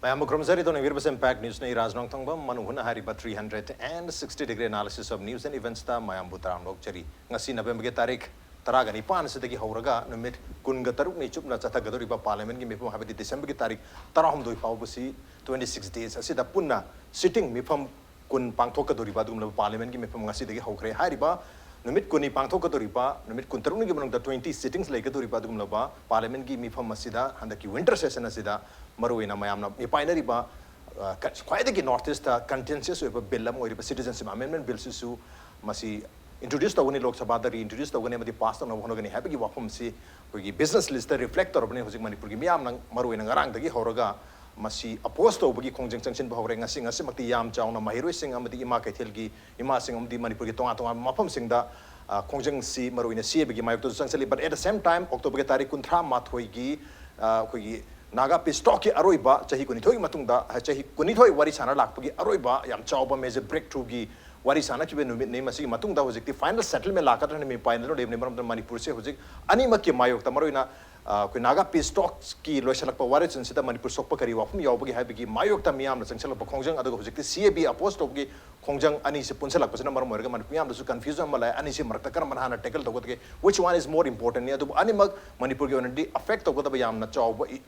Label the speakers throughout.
Speaker 1: Mayam Krumzari don't hear impact news na Raj Nongthombam Manung Hutna hari 360-degree analysis of news and events ta Mayam Butram Lokchari ngasi November tarik taraga ni pan sidagi hauraga numit kun gataruk ni chupna chatha gadori ba parliament gi mipum habiti December gi tarik tarahum doi paubusi 26 days asida punna sitting mipum kun pangthok gadori ba dum parliament gi mipum ngasi dagi haukre hari ba numit kuni pangthok gadori ba numit kun taruk ni gi manung da 20 sittings lai gadori ba dum ba parliament gi mipum asida handaki winter session asida Maruina Mayamna, Ipinary Ba, quite the Northeast contentious with a bill of citizenship amendment bills to Masi introduced the one looks about the reintroduced the one of the past on Honogani happy Wapum see business list the reflector of Manipur Maruina Garang, the Horoga, Masi opposed to Bugi Conjunction Bahoranga sing a Simati Yam Chown, Mahiro sing Amati Imaka Tilgi, Imasing the Manipuriton, Mapum sing the Conjung C. Maruina C. Bigi Mayo, but at the same time, October Kuntra Mathoigi. Naga Pistoki Aroiba, Chahi Kunitoi Matunda, Chahi Kunitoi Warisana Lakpagi Aroiba, Yam Chauba Meze breakthrough gi Warisana Chiben Namasi Matunda was the final settlement Lakatan and Pine, the name of the Manipur Huzik, Animaki Mayo, Tamarina, Kunaga Pistoki, Losalapa Waris and Sita Manipur Sopakari, Wafum Yogi Habigi, Mayo Tamiam, the Sancel of Kongjang, other Huzik, CAB Apostoki, Kongjang, Anis Punsela, Pasana Morgan, Piam, to confuse them, Anisi Martakaramana, take a look at which one is more important near to Animag, Manipur the effect of what the Yam Nacho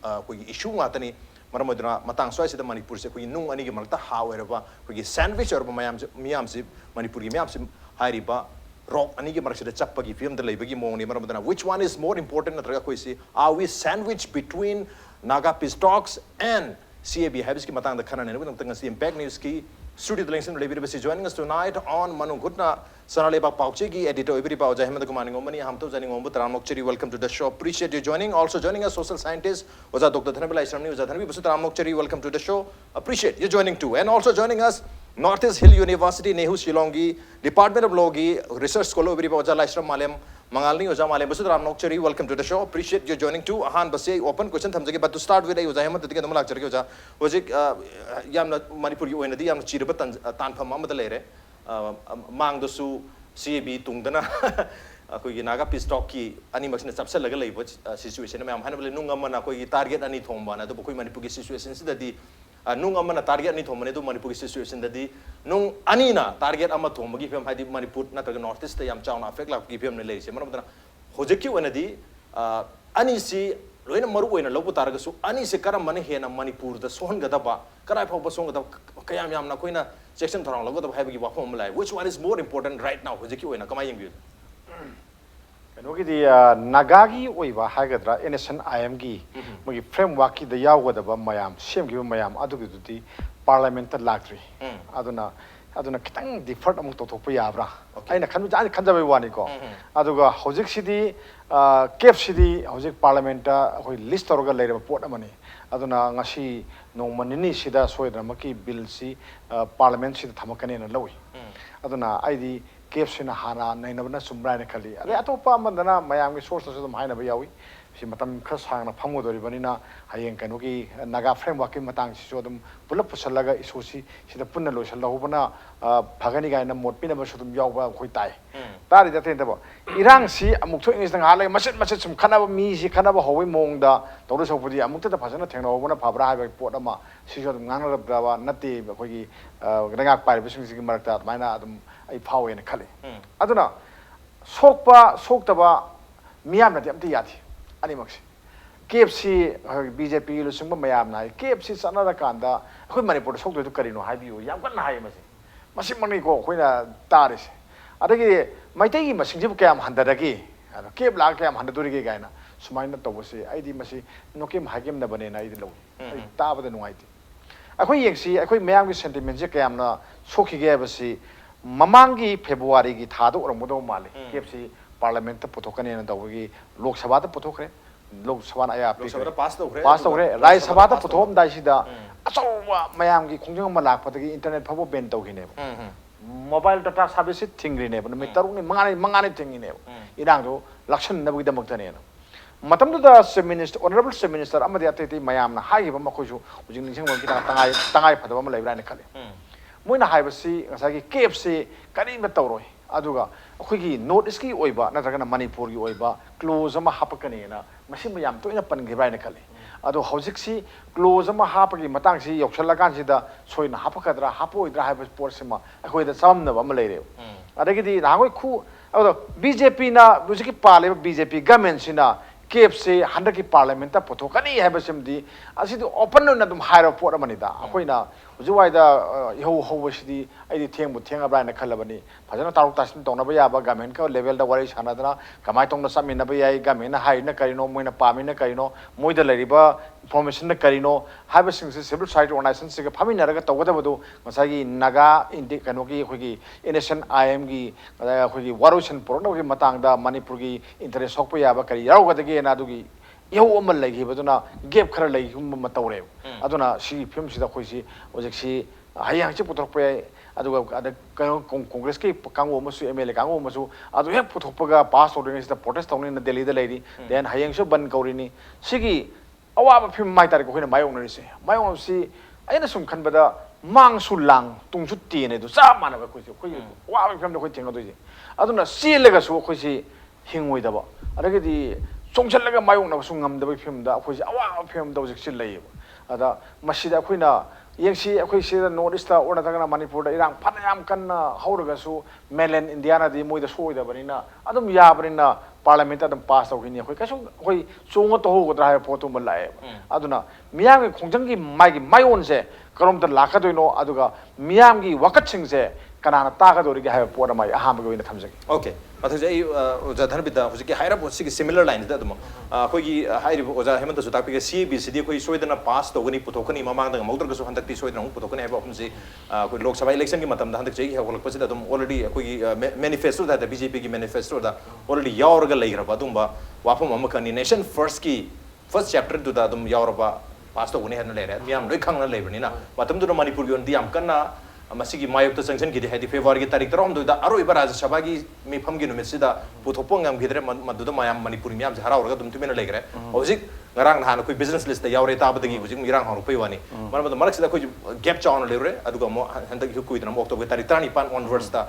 Speaker 1: issue Matani, Maramadra, Matang Swasi, the Manipur, we know any Marta, however, we sandwich or Miamsi, Manipuri Miamsim, Hariba. Rock Anigi Marshal Chapagi film the Labagi Moni Maramana. Which one is more important at Ragakwisi? Are we sandwiched between Naga Pistoks and CAB Habiski Matang the Kanan and the Impact News Key? Studio the Links and joining us tonight on Manung Hutna, Sanaleibak Pauchigi, editor every Pau Hemantakumar Ningomba, Hamto Zaningomba, Ramokcheri, welcome to the show. Appreciate you joining. Also joining us, social scientist, was Dr. Dhanabir Laishram, Dhanabir Ramokcheri, welcome to the show. Appreciate you joining too. And also joining us, Northeast Hill University, NEHU Shillong, Department of Law, Research Scholar, every Pau Laishram, Malem, Mangal, Malem, Ramokcheri, welcome to the show. Appreciate you joining too. Ahan Base, open question, but to start with, I was Hemantakumar was it Yamna Manipur, you and the Yam Chiribatan Tanpa Mamadalere, Mangdosu, CAB, Tungdana, Naga Pistoki, Animax in a subset situation. I'm handling Nungamana, target any Tombana, the Bukui Manipuki situations that the Nungamana target any Tomanedo Manipuki situation that the Nung Anina target Amatom, give him Hadi Manipur, not a Northeast, Yam Chown, affect like give him the ladies. Hojeki and the Anisi. Loina maru ina lobu taraga su ani se karam mane hena Manipur da sohon gada ba karai phau ba song gada kayam yam na koina section thorang logo da haibagi wa phom lai which one is more important right now hojiki oina kamai yeng
Speaker 2: kanogi di nagagi oiba haigadra NSN IM gi mogi framework ki da yaw da ba mayam sem gi mayam adu gi di parliament ta lactri aduna kitang deferred among to pa yabra aina khanjabai wani ko aduga hojik sidi Cape City, Hojik Parliament, who list or later port money. Aduna Nashi, no Manini Sida, Soidamaki, Bill C, Parliament, Sida Tamakani and Lowy. Aduna, ID, Cape Sinahana, Nainavana, Sumbranically. Atopa Mandana, Miami sources of the Hina Bayawi. She Matam Kasang, Pamudo, Rivanina, Hayan Kanuki, Naga framework in Matang, show them, Pulapusalaga, Isusi, she the Punalo, Shalahubana, Paganiga, and Mopina, Shudum Yawa, Huitai. That is the thing about Iran. See, I'm talking is the Hale, much some kind of me, she kind of a Howie Monda, Doris of the Amuta, the Pasana Tano, one of Pabra, Portama, she showed Nana Brava, Nati, Hogi, Rangak by Vision Marta, Mina, a power in a Kali. I don't know. Soktaba, Miam, the empty yat, Animax. KFC, BJP, Lusumba Mayamna, KFC is another kanda, I could manipulate Sokto to Carino, have you, Yam High Massimani go, when a Taris. Adagi, my taking machine cam Handadagi, Cape Black Cam Handaduri Gaina, Sumina Towasi, ID Masi, no Kim Hakim the Banana, I low, Tava the White. I quite see, I quite Miami sentiments, Camna, Soki gave us Mamangi, February, Tado or Modo Mali, KFC, Parliament, Potokan and Dawagi, Lok Sabata Potokre, Lok Savana, passed away, Rise Sabata Potom Dashida, so Miami, Kunjum Malak, but the internet Pabo Bento Hine. Mobile data service thing renewable, Mitaruni Mangani thing in Irango, Lakshan Navi Demotaneno. Matam the Minister, Honorable Minister Amadiati Mayam, High Makoju, which in Tangai Padama Libranically. Muna Hivasi, Saki, KFC, Karim Toroi, aduga akhoi north east ki oiba natragana manipur gi oiba close ama hapakani na masi mayam toina pangi bai na khale ado hojik si close ama hapagi matang si yoksalakan sida soina hapakadra hapoidra haiba porsima akhoi da samna ba malere adagi di nangoi khu ado bjp na bujiki pale bjp government sina KFC 100 ki parliament ta pothokani haiba simdi asi du open na dum hire pot amani da akhoi na ujuwai da ho ho sidi ai di thengbu thenga bra na khalabani phajana taruk tasin tongna ba ya ba government ka level da wari sana da kamai tongna samina ba yai government na hai na karino moina pami na karino moida lariba information na karino haiba singse civil society organization se ka phamina raga tawada bodu masagi naga indi kano ki khoi ki nation IM gi khoi ki warusan porno ki matang da manipur gi interest hokpa ya ba kari yaw ga de na du gi yau amal lagi baduna gap khara lagi hum matawre aduna si film sida khoi si ojek si hayang chi putok pe aduga ada congress ki kango masu MLA kango masu adu hek putok ga pass ordering sida protest tawni na delhi da lady then hayang so ban kaurini sigi awa film mai tar ko hina mayong na rise mayong si aina sum khan bada mang su lang tung su ti ne du sa mana ba khoi wa film da khoi tenga do ji aduna si lega su khoi si hingoi da ba adagi di 총철라가 마용나 숭감다 film,다 아코지 아와 film,다 오직실 레이 아다 마시다 아코이나 yengsi akhoi sida north east orna tagna manipur da irang phanayam kanna hauraga su mainland indiana di moida soida banina adum ya banina parliament adum pass tawgini akhoi kasu akhoi chonga to hogodra ha photo mal lae aduna miyam gi khongjang gi mai gi mayon se karom ta lakha doino aduga miyam gi wakat sing se kanana taga dori gi ha pora mai aham gi wina thamjagi
Speaker 1: okay mathaje oja dhanabida hujiki haira bo sigi similar line da dum akhoi gi hairi oja hemanta su takpi gi cbcd akhoi soidana pass tawgani puthokani mamang da maudra ga su handak ti soidana puthokani ha ba humsi akhoi lok sabha election gi matam da handak jegi ha holak pasida dum already akhoi gi manifesto da bjp gi manifesto da already yaur ga leigra ba dum ba wapam amakani nation first ki first chapter du da dum yaur ba pass tawgani han leire miyam loi khangna leibani na matam du manipur gi on diam kanna masigi mayok to sanction gi hedi february gi tarik tarom do da aro ibar rajya sabha gi mi pham gi numit sida puthopong ngam gidre madu da mayam manipur miyam hara orga dum tumena legre hojik ngarang na koi business list da yaure ta badagi hojik mirang haru pai wani mar marak sida koi gap chawn leure aduga mo handak hi koi dana october tarik tani pan onwards da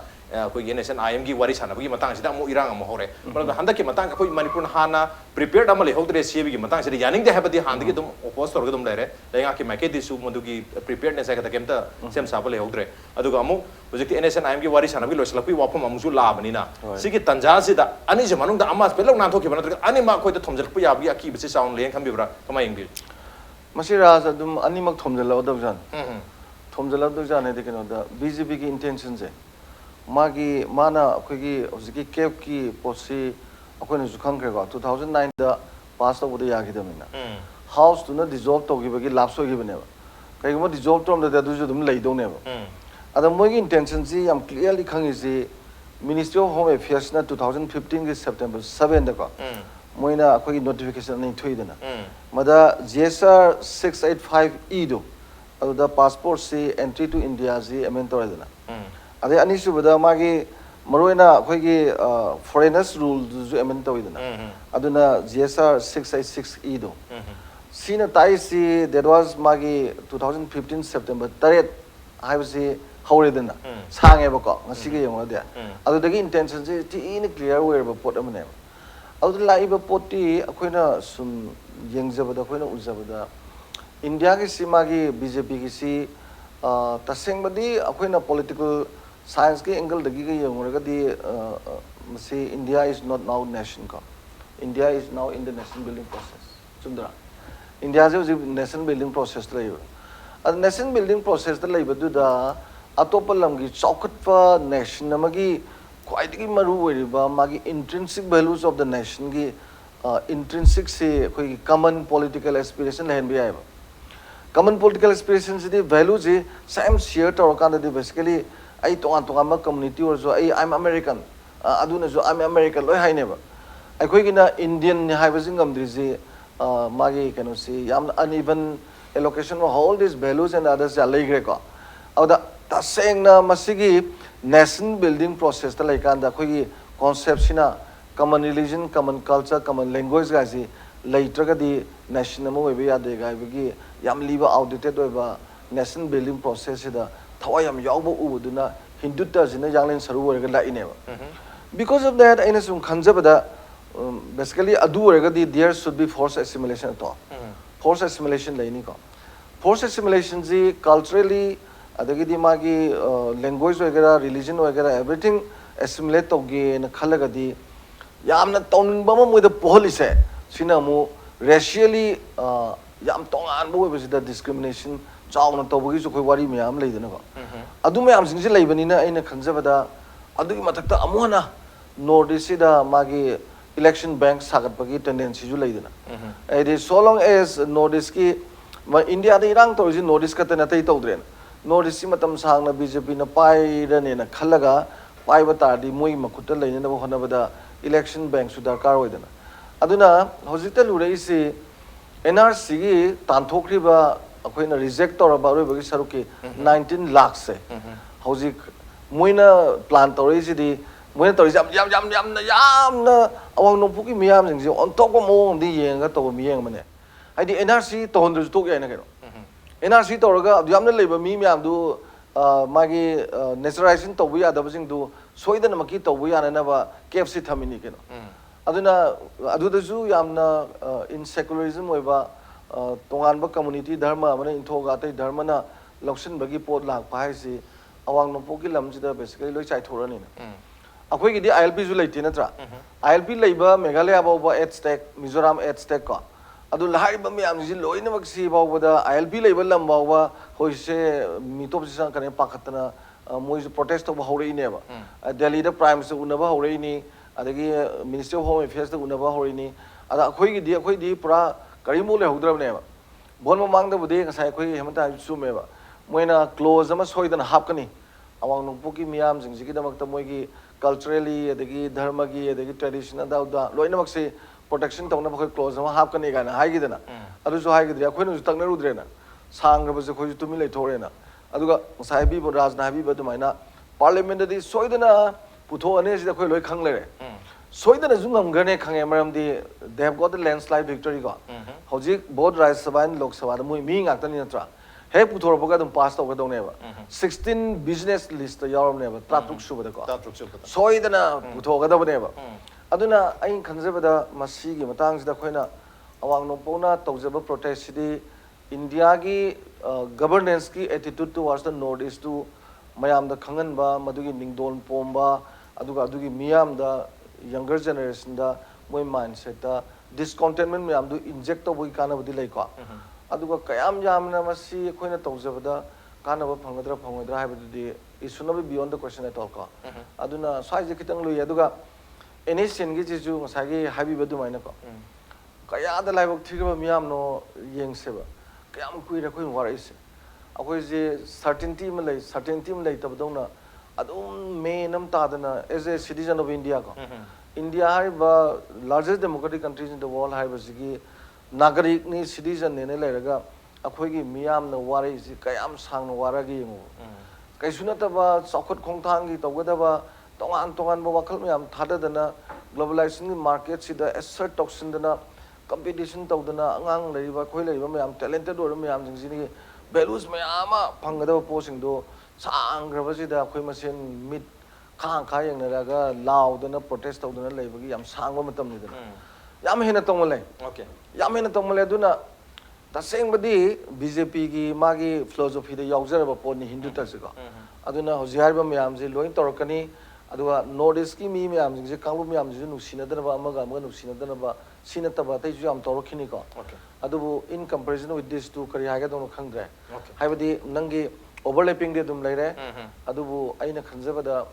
Speaker 1: koi nation IM gi wari sana gi matang sida mo irang mo hore mar handak ki matang koi manipur hana prepared amale hodre CB gi matang sida yaning de habadi handagi dum opposed orga dum leire lenga ki make di su modu gi preparedness ka da kemta sem sabale hodre aduga amu hojik nation IM gi wari sana gi loislakpi wapam amusu labani na sigi tanja sida ani je manung da amas pelok nan thoki bana ani ma koi da thomjal pu yabi aki bisi sound leng khambibra kama yengbi
Speaker 3: masira adum ani mak thomjal odok jan thomjal odok jan ede keno da BJP ki intention je magi mana khoi gi hojiki cap ki policy akoi ne jukhang kre ga 2009 da pass to bude yagi damina house to na dissolve to gi bagi lapso gi bane ba kai mo dissolve to da du ju dum lei do ne ba ada mo gi intention ji yam clearly khangi ji Ministry of Home Affairs na 2015 ki September 7 da ko moina akoi notification ni thoidana mada GSR 685E do the passport si entry to India ji amen toradana ade ani su bada magi maroina akoi gi foreigners rule ju amen toidana aduna GSR 686E do sina tai si that was magi 2015 September 3 haibsi hauredana sange ba ko ngasi gi yong ade adu dagi intention ji ti in clear way ba pot amane adu lai ba poti akoina sum yengjabada akoina ujabada india gi sima gi BJP gi si taseng badi akoina political science gi angle dagi gi yong ra di masi India is not now nation ko India is now in the nation building process chundra India is nation building process lai ad nation building process da lai badu da atop lamgi chaukatpa nation amagi khwaidagi maru oiriba magi intrinsic values of the nation gi intrinsic se koi common political aspiration hen bi aiba common political aspiration se values is same share to kan de basically ai to ma community or so ai I'm American aduna so I'm American loi haine ba ai koi gina Indian haiba jingam dri magi kanu se yam uneven allocation of all these values and others are like ko auda taseng na masigi nation building process ta lai kan da khoi concept sina common religion common culture common language ga si later ga di nation mo we ya de ga bi yam liba outdated oiba nation building process da thawai yam yaw bo u duna Hinduta zina yanglen saru orega la ineba. Because of that, aina sum khanjabada basically adu orega there should be forced assimilation at all. Forced assimilation laini ko. Forced assimilation ji culturally adagidi magi language वगैरह religion वगैरह everything assimilate toge na khalaga di yamna tawning ba mo da police sina mo racially yam tongan bo be da discrimination chawna tawgi su khoi wari myam leidana ko adu myam sing si leibani na aina khanjabada adu mathakta amuhana northeast da magi election bank sagat bagi tendency ju leidana it is so long as northeast ki India da irang to is northeast ka ta tai tawdren northeast si matam sang na BJP na pai da ne na khalaga pai ba ta di moi makuta leina na hona bada election bank su darkar hoidana aduna hojita lure isi NRC gi tanthokri ba akoina reject tor ba roi bagi saruki 19 lakhs se hojik moina plan tor isi di moina tor jam na awang no puki miyam jing on top ko mo di yenga to miyeng mane haidi NRC to hondru tok yana kero NRC torga yamna leiba mi miyam du magi naturalization to buya da basing du soida na maki to buya na ba KFC thamini keno aduna aduda ju yamna in secularism oiba tongan ba community dharma mane inthoga tai dharma na loksin bagi pot lak pa haisi awang no poki lam ji da basically loi chai thorani na akhoi gi di ILP ju leiti na tra ILP leiba meghalaya ba 8 stack Mizoram 8 stack ko adu lahai ba miyam ji loi na maksi ba da ILP leiba lam ba wa hoi se mitop ji sang kane pakhatna moi ju protest ba hore ne ba Delhi da prime minister unaba hore ni adagi ministry of home affairs da unaba hore ni ada akhoi di pura karimul le hudrab ne ba bon ma mang da bude ngasai akhoi hemanta su me ba moina close ama soidan hapkani awang nungpu ki miyam jing jigi da makta moi gi culturally adagi dharma gi adagi tradition da loina maksi protection tawna ba khoi close ama hapkani ga na hai gi dana adu so hai gi dria khoi nu takna rudre na sang ba je khoi tumi le thore na aduga ngasai bi bo raj na bi ba dumaina parliament di soidana putho ane sida khoi loi khang le re soidana jungam gane khange maram di they have got the landslide victory go hojik both Rajya Sabha and Lok Sabha da moi mi ngak tani natra he puthor boga dum pass taw gadong ne ba 16 business list yarum ne ba tatruk su ba ko soidana putho gadab ne ba aduna ain khanjeba da masi gi matang sida khoina awang no pona tawjaba protest di India gi governance ki attitude towards the northeast to mayam da khangan ba madugi ningdon pomba adugi miyam da younger generation da moi mindset da discontentment mayam du inject to boi kana budi lai ko aduga kayam yamna masi khoina tawjabada kana ba phangdra haibudi is should not be beyond the question at all ko aduna sai je kitang lui aduga any sin gi ju ngasai gi habi badu maina ko kaya da lai bok thigba miyam no yeng seba kayam kuira khoi war is akhoi je certainty malai tabdona adum me nam ta dana as a citizen of India ko India haiba largest democratic countries in the world haiba sigi nagarik ni citizen ne lairaga akhoi gi miyam na wari is kayam sang na waragi yengu kaisuna ta ba chokot khongthang gi tawgada tongan ba wakal miyam thada dana globalization market sida assert toxin dana competition tawdana angang leiba khoi leiba miyam talented or miyam jingini values miyam phangada posing do sang grabasida khoi masen mit khang khayeng naraga laudana protest tawdana leibagi yam sangba matam ni dana yam hena tongmale
Speaker 1: okay
Speaker 3: yam hena tongmale aduna taseng badi BJP gi magi philosophy da yaujara pon ni hindu tasiko aduna hojihar ba miyam je loin torkani aduga northeast ki mi miyam je kanglu miyam je nusina dana ba amaga nusina dana ba sina taba tai ju am torkhini ko adubu in comparison with this two kari haga donu khangre haibadi nangi overlapping de dum leire adubu aina khanjabada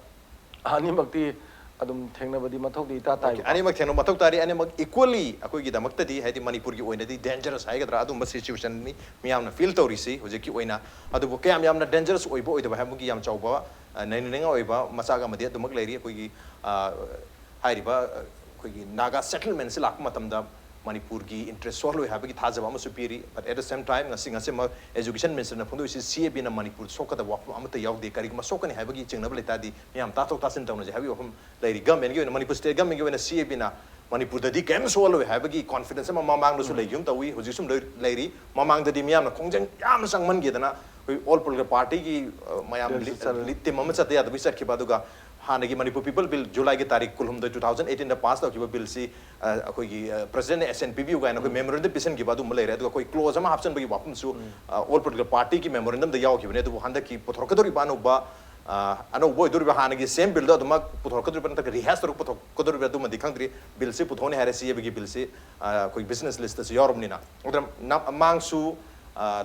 Speaker 3: ani makti adum thengna badi mathok di ta tai
Speaker 1: ani mak thengna mathok tari ani mak equally akoi gi damakta di haidi manipur gi oina di dangerous haigadra adum ba situation ni miyamna feel torisi hojeki oina adubu kayam yamna dangerous oibo oidaba hamugi yam chawba nainenga oiba masaga madi adumak leiri akoi gi hairiba akoi gi naga settlement se lak matamda Manipur gi interest soloi habagi thajaba ama supiri but at the same time ngasi ma education minister na phondo isi CAB na Manipur sokada wa amata yawde kari ma sokani habagi chengnab leta di miyam ta tok tasin tawna je habi hom leiri government gi Manipur state government gi CAB na Manipur dadi kem solo habagi confidence ma mamang no su lei yum tawi hoji sum leiri mamang dadi miyam na kongjang yam sang man gedana all political party ki mayam litte mama chat ya bisat ki baduga hanagi Manipur people bill July ki tarik kulhum 2018 da pass da ki bill si koi ki president SNPB ga na koi memorandum pisan ki badu malai re da koi close ma option bagi wapum su all political party ki memorandum da yaw ki bane du handa ki pothor ka dori banu ba ano boy dori ba hanagi same bill da ma pothor ka dori ban ta rehearse tor pothor ka dori ba du ma dikhang dri bill si pothone hare si bagi bill si koi business list si yorom ni na odram mang su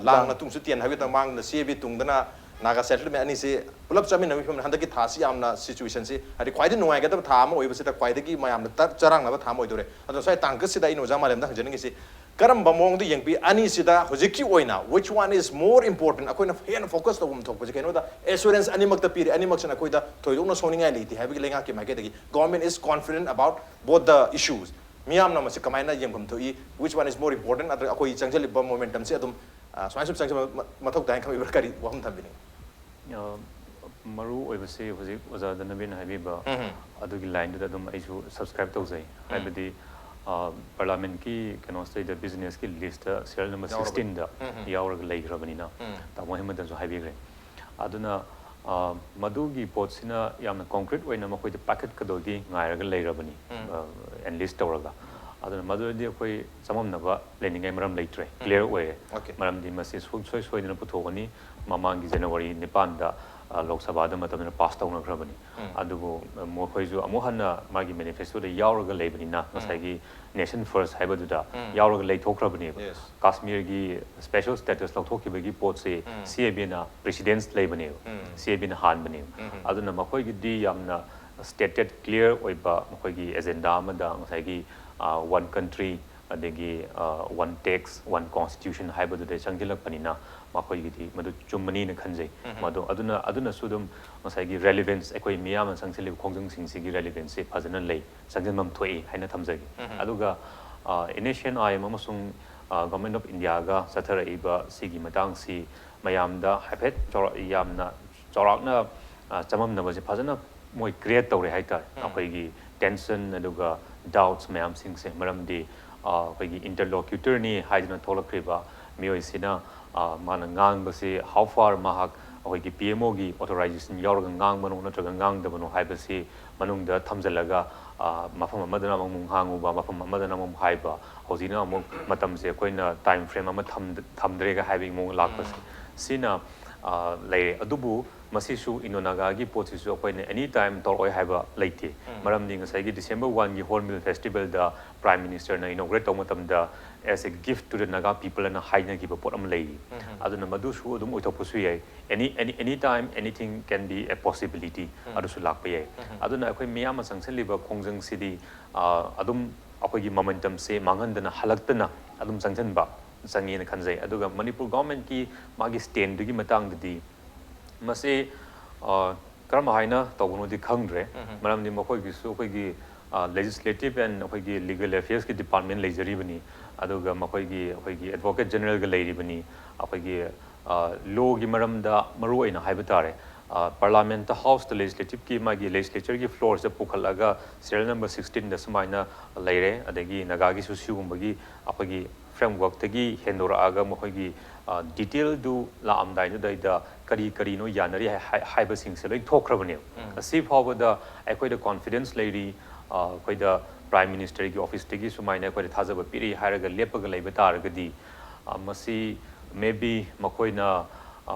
Speaker 1: lang na tung su tian habit mang na si bi tung dana naga settlement ani se pulap chamin nabi pham handa ki thasi amna situation se ari khwai de nuai ga ta thama oi base ta khwai de ki mayam na tar charang na ba thama oi dore ado sai tang ka sida ino jama lem da jani ki se karam ba mong du yeng pi ani sida hojiki oina which one is more important akoi na hen focus to um thok ba keno da assurance ani mak ta piri ani mak chana koi da thoidok na soning ai liti habi lenga ki ma ke de government is confident about both the issues miyam na ma se kamai na yeng pham thoi which one is more important adra akoi changjali ba momentum se adum swai sub changjal mathok dai khami ber kari waham thambini
Speaker 4: maru oibase hoji oza Dhanabir haibiba adugi line da dum aisu subscribe tawjai haibadi parliament ki kano state the business ki list serial number 16 da yaurag leigrabani na ta mohammed so haibigre aduna madugi pot sina yamna concrete oina makoi de packet kadodi ngairaga leirabani enlist tawraga aduna madudi akoi samamnaba leningai maram leitre clear oye maram di masi soi soi dina puthogani mamangi January 9 da Lok Sabha da matamna pass tawna grabani adugo mo khoizu amuhanna magi manifesto da yauraga leibani na ngasai nation first haibadu da yauraga leithokrabani Kashmir gi special status lauthokibagi pot se CAB na presidents leibani CAB na han bani aduna makhoi gi di yamna stated clear oiba makhoi gi agenda amada ngasai gi one country adegi one tax one constitution haibadu da changjilakpani na makhoi gi madu chumani na khanjai madu aduna sudum masai gi relevance ekoi miyam sangseli khongjang sing sigi relevance se phajana lei sangjamam thoi haina thamjagi aduga nation I amasung government of India ga sathara iba sigi matang si mayam da hapet yamna chorakna chamam na baje phajana moi create tawre haita akoi gi tension aduga doubts mayam sing se maramdi akoi gi interlocutor ni haidna tholakriba mioi sina mana ngang basi how far mahak akoi gi PMO gi authorization yaurga ngang manu natraga ngang da manu haibasi manung da thamjalaga mafam amadana mung hangu ba mafam amadana mung haiba hozina mung matam se koina time frame ama thamdrega haibing mung lakpas sina lei adubu masisu inonaga gi pochisu akoine anytime tor oi haiba leite maram ding sai gi December 1 gi hornbill festival da prime minister na inaugurate taw matam da as a gift to the Naga people and a haina gi pot am lei aduna madu su adum oitopusu yai anytime anything can be a possibility adusu lakpa yai aduna akoi miyam sangsaliba khongjang sidi adum akoi gi momentum se mangandana halaktana adum sangjanba sangi na khanjai aduga Manipur government ki magi stand gi matang di mase karma haina tawunu di khangre maram ni makoi gi su koi gi legislative and koi gi legal affairs ki department lejari bani aduga makoi gi advocate general ga leiri bani akoi gi law gi maram da maru aina haibatare parliament house the legislative ki magi legislature gi floor se pukhalaga serial number 16 da sumaina leire adagi naga gi su siumbagi akoi gi framework tagi hendora aga makoi gi detail du la amdai no da kari no yanari haiba sing se loi thokrabane asi phawa da akoi da confidence leiri koi da prime minister gi office tagi sumaina koi da thajaba piri hairaga lepaga leiba taragadi masi maybe makoi na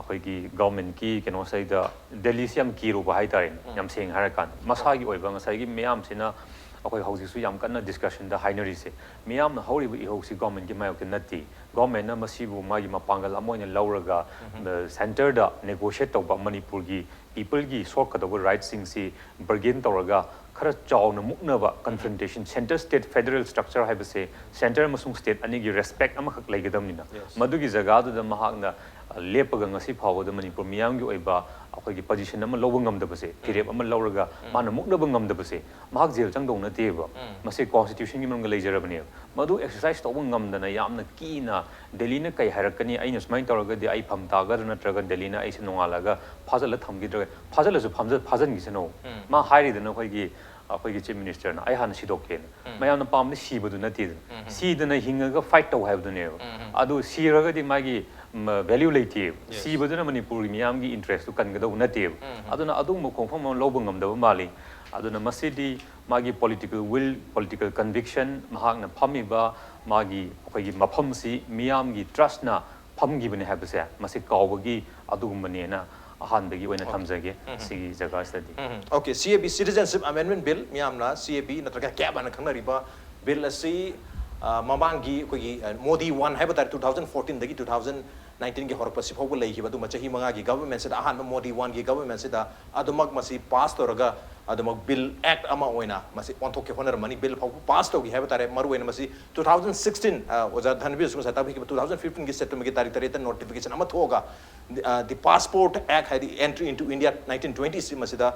Speaker 4: akoi gi government ki keno sai da Delhi siam ki ru ba hai tarin yam seng harakan masa gi oiba ngasai gi meyam sina akoi hauji su yam kanna discussion da hainari se miyam na hori bi hosi government gi mayo nati government na masibu magi mapangal amoina lauraga center da negotiate tawba Manipur gi people gi sorka da right sing si bargain tawraga khara chawna muknaba confrontation center state federal structure haibase center masung state ani gi respect ama khak laigadamnina madugi jaga da mahakna lepaga ngasi phawa da Manipur miyam gi oiba akoi gi position ama loba ngamdabase tirep ama lauraga mana muknaba ngamdabase mahak jel changdong na teba mase constitution gi manga leijarabane madu exercise tawba ngamdana yamna kina Delhi na kai harakani aina smain tawraga di ai pham tagar na traga Delhi na ai se nongalaga phajala thamgi traga phajala su phamja phajan gi seno ma hairi dana khoi gi ꯑꯩꯈꯣꯏꯒꯤ chief ꯃꯤꯅꯤꯁꯇꯔꯅ ꯑꯩ ꯍꯥꯟꯅ ꯁꯤꯗꯣꯛꯀꯦꯅ ꯃꯌꯥꯝꯅ ꯄꯥꯝꯕꯗꯤ ꯁꯤꯕꯗꯨ ꯅꯠꯇꯦꯗꯅ ꯁꯤꯗꯅ ꯍꯤꯡꯉꯒ fight ꯇꯧ ꯍꯥꯏꯕꯗꯨꯅꯦꯕ ꯑꯗꯨ ꯁꯤꯔꯒꯗꯤ ꯃꯥꯒꯤ ꯚꯦꯂ꯭ꯌꯨ ꯂꯩꯇꯦꯕ ꯁꯤꯕꯗꯨꯅ ꯃꯅꯤꯄꯨꯔꯒꯤ ꯃꯤꯌꯥꯝꯒꯤ ꯏꯟꯇꯔꯦꯁꯇꯨ ꯀꯟꯒꯗꯧꯕ ꯅꯠꯇꯦꯕ ꯑꯗꯨꯅ ꯑꯗꯨꯒꯨꯝꯕ ꯈꯣꯡꯐꯝ ꯑꯃ ꯂꯧꯕ ꯉꯝꯗꯕ ꯃꯥꯜꯂꯤ ꯑꯗꯨꯅ ꯃꯁꯤꯗꯤ ꯃꯥꯒꯤ ꯄꯣꯂꯤꯇꯤꯀꯦꯜ ꯋꯤꯜ ꯄꯣꯂꯤꯇꯤꯀꯦꯜ ꯀꯟꯚꯤꯛꯁꯟ ꯃꯍꯥꯛꯅ ꯐꯝꯃꯤꯕ ꯃꯥꯒꯤ ꯑꯩꯈꯣꯏꯒꯤ ꯃꯐꯝꯁꯤ ꯃꯤꯌꯥꯝꯒꯤ ꯇ꯭ꯔꯁꯅ ꯐꯝꯈꯤꯕꯅꯦ ꯍꯥꯏꯕꯁꯦ ꯃꯁꯤ ꯀꯥꯎꯕꯒꯤ ꯑꯗꯨꯒꯨꯝꯕꯅꯦꯅ ꯑꯍꯥꯟꯕꯒꯤ ꯑꯣꯏꯅ ꯊꯝꯖꯒꯦ ꯁꯤꯒꯤ ꯖꯒꯥꯁꯤꯗꯗꯤ
Speaker 1: Okay, CAB Citizenship Amendment Bill ꯃꯤꯌꯥꯝꯅ CAB ꯅꯠꯇ꯭ꯔꯒ CAB ꯍꯥꯏꯅ ꯈꯪꯅꯔꯤꯕ ꯕꯤꯜ ꯑꯁꯤ ꯃꯃꯥꯡꯒꯤ ꯑꯩꯈꯣꯏꯒꯤ ꯃꯣꯗꯤ 1 ꯍꯥꯏꯕ ꯇꯥꯔꯦ 2014ꯗꯒꯤ 2019ꯒꯤ ꯍꯧꯔꯛꯄꯁꯤ ꯐꯥꯎꯕ ꯂꯩꯈꯤꯕ ꯑꯗꯨꯝꯕ ꯆꯍꯤ 5ꯒꯤ ꯒꯕꯔꯟꯃꯦꯟꯠꯁꯤꯗ ꯑꯍꯥꯟꯕ ꯃꯣꯗꯤ 1ꯒꯤ ꯒꯕꯔꯟꯃꯦꯟꯠꯁꯤꯗ ꯑꯗꯨꯃꯛ ꯃꯁꯤ ꯄꯥꯁ ꯇꯧꯔꯒ ꯑꯗꯨꯃꯛ ꯕꯤꯜ ꯑꯦꯛट ꯑꯃ ꯑꯣꯏꯅ ꯃꯁꯤ ꯑꯣꯟꯊꯣꯛꯀꯦ ꯍꯣꯠꯅꯔꯝꯃꯅꯤ ꯕꯤꯜ ꯐꯥꯎꯕ ꯄꯥꯁ ꯇꯧꯈꯤ ꯍꯥꯏꯕ ꯇꯥꯔꯦ ꯃꯔꯨꯑꯣꯏꯅ ꯃꯁꯤ 2016 ꯑꯣꯖꯥ ꯙꯅꯕꯤꯔꯁꯨ ꯉꯁꯥꯏ ꯇꯥꯛꯄꯤꯈꯤꯕ 2015ꯒꯤ ꯁꯦꯞꯇꯦꯝꯕꯔꯒꯤ ꯇꯥꯔꯤꯛ 8ꯗ ꯅꯣꯇꯤꯐꯤꯀꯦꯁꯟ ꯑꯃ ꯊꯣꯛꯑꯒ ꯗꯤ ꯄꯥꯁꯄꯣꯔꯠ ꯑꯦꯛट ꯍꯥꯏꯗꯤ ꯑꯦꯟꯇ꯭ꯔꯤ ꯏꯟꯇꯨ ꯏꯟꯗꯤꯌꯥ 1920 ꯃꯁꯤꯗ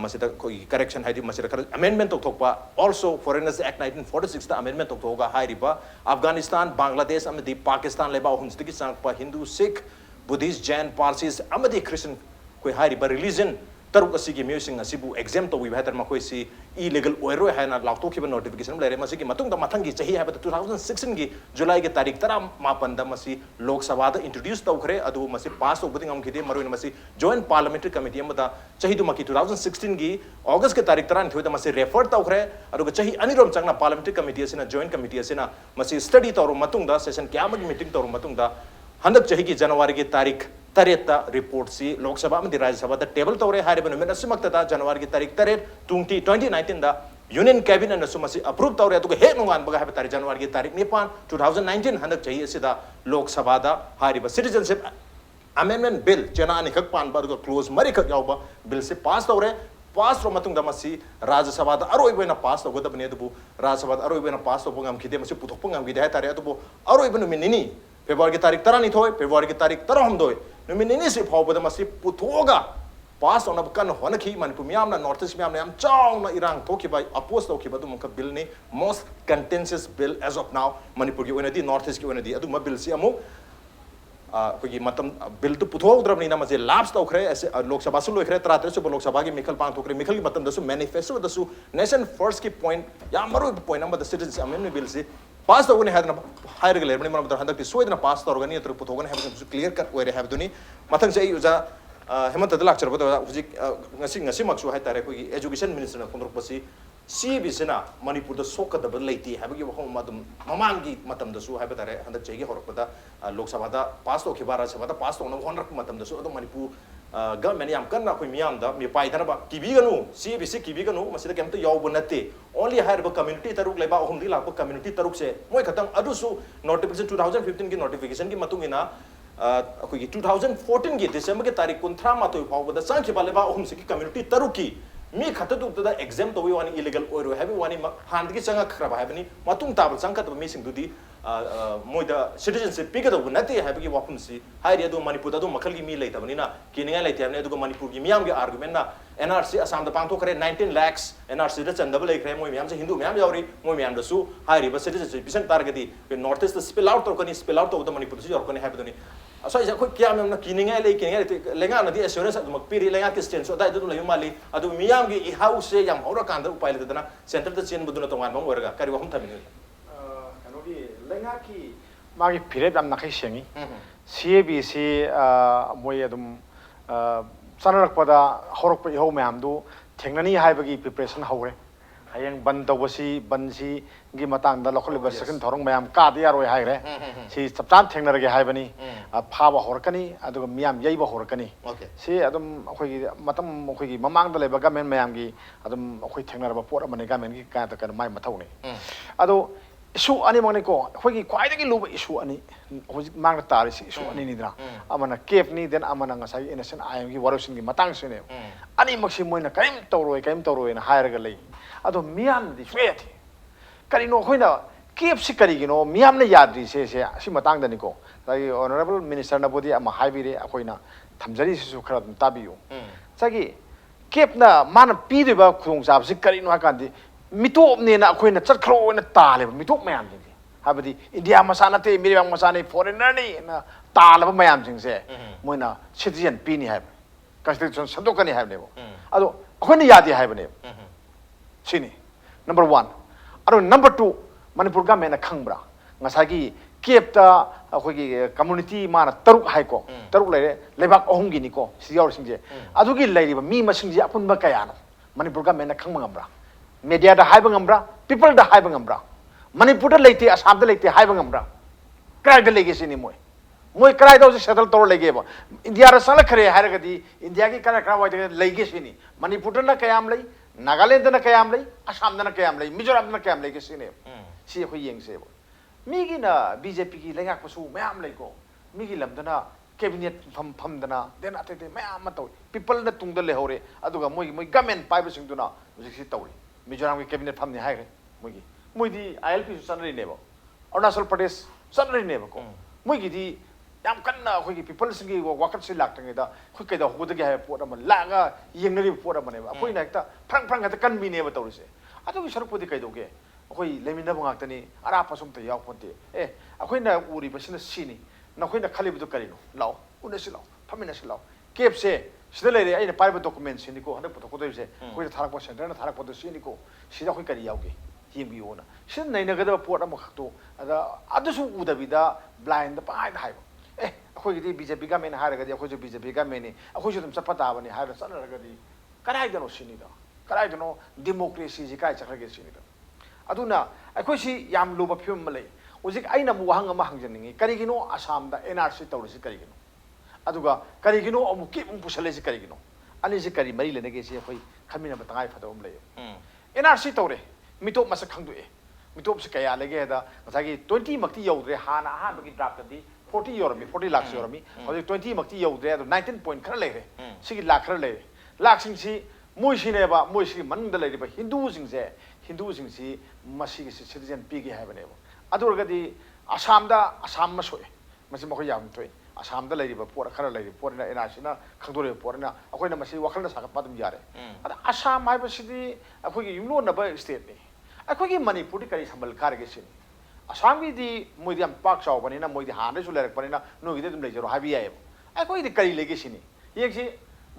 Speaker 1: ꯃꯁꯤꯗ ꯑꯩꯈꯣꯏꯒꯤ ꯀꯔꯦꯛꯁꯟ ꯍꯥꯏꯗꯤ ꯃꯁꯤꯗ ꯈꯔ ꯑꯃꯦꯟꯃꯦꯟ ꯇꯧꯊꯣꯛꯄ ꯑꯣꯜꯁꯣ ꯐꯣꯔꯦꯅꯔꯁ ꯑꯦꯛट 1946ꯗ ꯑꯃꯦꯟꯃꯦꯟ ꯇꯧꯊꯣꯛꯑꯒ ꯍꯥꯏꯔꯤꯕ ꯑꯐꯒꯥꯅꯤꯁꯇꯥꯟ ꯕꯪꯒ꯭ꯂꯥꯗꯦश ꯑꯃꯗꯤ ꯄꯥꯀꯤꯁꯇꯥꯟ ꯂꯩꯕꯥꯛ ꯑꯍꯨꯝꯁꯤꯗꯒꯤ ꯆꯪꯉꯛꯄ ꯍꯤꯟꯗꯨ ꯁꯤꯈ ꯕꯨddhist ꯖैन पारसीस अमदी ख्रिस्टियन कोई हारिबा रिलीजन तरुक असिगी म्यूसिंग असिबु एग्जाम तौबि हातर मखोइसी इलीगल ओइरोय हायना लाक्तोखिबा नोटिफिकेशन लेरे मसिगी मतुंग द मथंगी चही हाबा 2016 गी जुलाई के तारीख 13 दा मसी लोक सभा दा इंट्रोड्यूस तौखरे अदु मसी पास तौबदि ngam मरुइन मसी जॉइंट पार्लियामेंट्री कमिटी अमदा चही दु मकी 2016 गी अगस्त के तारीख 13 दा मसी रेफर तौखरे अदु चही अनिरोम चंगना पार्लियामेंट्री कमिटी असिना जॉइंट कमिटी असिना मसी स्टडी तौरो मतुंग दा सेशन क्यामगी मीटिंग तौरो मतुंग दा हंदक चही की जनवरी की तारीख 3 रिपोर्ट सी लोकसभा में राज्यसभा टेबल तौरे जनवरी की तारीख 3 2019 दा यूनियन कैबिनेट अप्रूव तौरे हे नोंगानबगा है जनवरी की तारीख 9 2019 हंदक चाहिए सिदा लोकसभा दा सिटीजनशिप अमेंडमेंट बिल चेना अनिखक पानबा क्लोज मरिखक यावबा बिल से पास तौरे पास रो मतुंग दा मसी राज्यसभा दा अरोइबना पास तौगदबने अदुबु राज्यसभा दा अरोइबना पास तौबो ngam मसी पुथोकपो ngam है तारे अदुबु अरोइबनु मिनिनी फेब्रुआरी की तारीख 12 फेब्रुआरी की तारीख 13 नुमित निनी से फाउबदा मसी पुथोगा पास ऑन कन होनखी मणिपुर मियामना नॉर्थ ईस्ट मियामना याम चावना इरांग थोखिबा अपोज तौखिबा दुमक बिल ने most contentious bill as of now Manipur की ओनदी नॉर्थ ईस्ट की ओनदी अदुम बिल से अमु कोई मतम बिल तो पुथोगद्रबनी मसे लाप्स तौखरे ऐसे लोकसभा से लोखरे 33 सुब लोकसभा की मिखल पांथोखरे मिखल की मतम दसु मैनिफेस्टो दसु नेशन फर्स्ट की पॉइंट या मरो point number the citizen amendment bill से पास तौगने है हायर लेबनी मन हंदक सोदना पास तौरगनी अथवा पुथोगने है क्लियर कट ओरे है मथंग से उजा Hemant लाक्चरबद हुजिक ngasi ngasi maksu hai tare koi education minister na khondrokpasi CAB sina manipur da sokadab leiti habagi wahom madum mamangi matam da su hai tare handak chegi horokpada lok sabha da pass to khibara sabha da pass to na honrak matam da su ado manipur government yam kanna koi miyam da mi pai dana ba kibi ganu CAB se kibi ganu masida kemta yaw bonate only hire ba community taruk leba ahum di lakpa community taruk se moi khatang adu su notification 2015 ki notification ki matung ina अखोई 2014 की दिसंबर के तारीख 13 फाउबदा संखिबा लेबा अहुम से की community तरुकी मी खतदुदा exam तोवी वानी illegal ओइरो हैबी वानी हांदगी चंगा खराब हैबनी मतुंग ताबल संकत मी सिंगदुदी मोइदा सिटीजनशिप पिगदबु नते हैबगी वाफुमसी हाइरि अदु मणिपुर अदु मखल की मी लेतबनिना किनिंगा लेते हमने अदु मणिपुर की मियाम के आर्गुमेंट ना NRC असम दा पांथो करे 19 lakhs NRC दा चंदब लेखरे मोइ मियाम से हिंदू मियाम यावरी मोइ मियाम दसु हाइरि बस सिटीजनशिप पिसन टारगेटी नॉर्थ ईस्ट स्पिल आउट तोकनी स्पिल आउट तो मणिपुर से यरकनी हैबदुनी असो इजा कोई क्या मेमना किनिंगा लेंगा नदी एश्योरेंस अदुमक पिरि लेंगा के स्टेंस ओदा अदु लय माली अदु मियाम की इहाउ से याम होरा कांदा उपाय लेदना सेंटर दा चेन बदुना तोंगान बम ओरगा करि वहम थमिनि
Speaker 2: कनोगी लेंगा की मागी फिरे दम नखै सेंगी CAB से मोय अदुम चनरकपदा हरकप इहो मैमदु थेंगननी हाइबगी प्रिपरेशन हौरे हयेंग बन तौबसी बनसी गी मतंग दा लखलिबा सेकंड थोरंग मैम कादे यारोय हाइरे सी चपचान थेंगनरगे हाइबनी फाबा हरकनी अदुग मियाम यैबा हरकनी सी अदुम अखोगी मतम अखोगी ममांग दा लेबा गवर्नमेंट मैम गी अदुम अखोई थेंगनरबा पोट अमने गवर्नमेंट गी का त माय मथौनी अदो इशू अनि मने को अखोगी ख्वाइदगी लुबा इशू अनि होजिक मांग तारिसि इशू अनि निद्रा अमना केप नि देन अमना ngасai इनोसेंट आईएम गी वरोसिन गी मतंग सेने अनि मक्सि मोइना काइम तौरोय ना हायरगा लई अदो मियाम दि स्वेथि करिनो खोइना केप सि करिगिनो मियाम ने याद्रि से सि मतंग दनिको लाइ ऑनरेबल मिनिस्टर ना बोदी अमा हाइबिरे अखोइना थमजरी सिसु खरा ताबियो सगी केप ना मान पीदेबा खुंग जाबसि करिनो हाकांदि मिटोपनेना अखोइना चटखरोना तालेबा मिटोप मयाम जिंगे हाबदि इंडिया मसानाते मिरिबांग मसाने फॉरेनर नि ना तालबा मयाम जिंगसे मोइना सिटीजन पीनी हाब कॉन्स्टिट्यूशन सदोकनी हाबनेबो अदो अखोइना यादि हाबने sini number 1 aro number 2 Manipur government na khangbra ngasagi kep ta akhoi community mana taruk hai ko taruk leire lebak ohum gi ni ko siyaw singje adugi leiriba mi masing ji apun ba kaya no Manipur government na khangma ngambra media da hai ba ngambra people da hai ba ngambra Manipur da leite Assam da leite hai ba ngambra krai da lege sini moi krai da settle tor lege ba India ra sala khare hai ra gadi India ki kara kra wa lege sini Manipur da na kayam lei Nagaland da na kayam lei Assam da na kayam lei Mizoram da na kayam lege sini si khoi yeng se Migi na BJP ki lengak pasu mayam lay ko migi lam dana cabinet pham dana den ate te mayam ma taw people na tung da le hore aduga moi government pai ba sing duna music si tawi Mizoram ki cabinet pham ni hai moi di ILP sanri ne ba Arunachal Pradesh sanri ne ba ko moi gi di yam kan na khoi ki people sing gi wakat si lak tang da khoi kai da hu da gi ha pot am la ga yeng na ri pot am ne ba khoi na ta phang ga ta kan mi ne ba taw se adu gi saruk podi kai do ge akhoi lemina bangak tani ara pasum ta yaw ponte akhoi na uri basina sini na khoi na khali bu karino law una si law phamina si law kep se sida le ai na pai ba document sini ko handa ko do se khoi na tharak pa center na tharak pa do sini ko sida khoi kari yaw ge him bi ona sin nei na ga da pot am khakto ada adu u da bida blind da pai da hai akhoi gi BJP ga men ha ra ga di akhoi BJP ga men ni akhoi ju dum sapata ba ni ha ra san ra ga di karai da no sini da karai da no democracy ji kai chakra ge sini da aduna akhoi si yam luba phim malai ujik aina mu wahang ama hangjaningi karigino Assam da NRC tawrisi karigino aduga karigino amu ki pusale si karigino ani si kari mari lene ge si akhoi khamina batangai phadom lay NRC tawre mitop masak khangdu mitop se kaya lege da masagi 20 makti yodre hana ha bagi draft di 40 yormi 40 lakhs yormi hoje 20 makti yodre ado 19 point khara lere sigi lakh khara lere lakh sing si moi sine ba moi si man da lere ba Hindu sing se Hindu sing si masi citizen pigi hai bane adurgadi Assam ma soe masi mo yam toi Assam da lei ba por khara lei por na NRC na khangdore por na akoi na masi wakal na sakat padum yare ada Assam hai ba sidi akoi gi yumlo na ba state ni akoi gi Manipur kari sambal kar ge sin Assam gi di moi di am pak chaw bani na moi di han su lerek bani na no gi de dum lei jaro habi ai akoi di kari lege sini yek si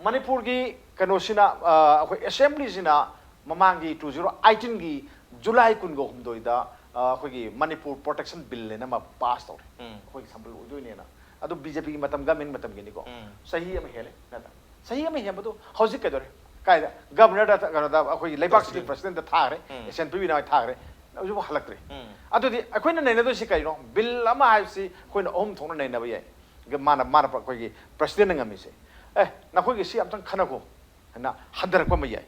Speaker 2: Manipur gi kanosina akoi assembly sina mamangi 2018 gi July kun go humdoi da khoi Manipur protection bill ne ma pass tawre khoi sambal udoi ne na adu BJP gi matam ga men matam gi ni ko sahi am hele na da sahi am hem badu hojik ka dore kai da governor da ga da khoi leibak city president da thare SNP na thare uju halak re adu di khoi na ne do si kai no bill ama ha si khoi na om thong na ne na ba ye ga mana khoi gi president ngami se na khoi gi si am tang khana ko na hadar ko ma ye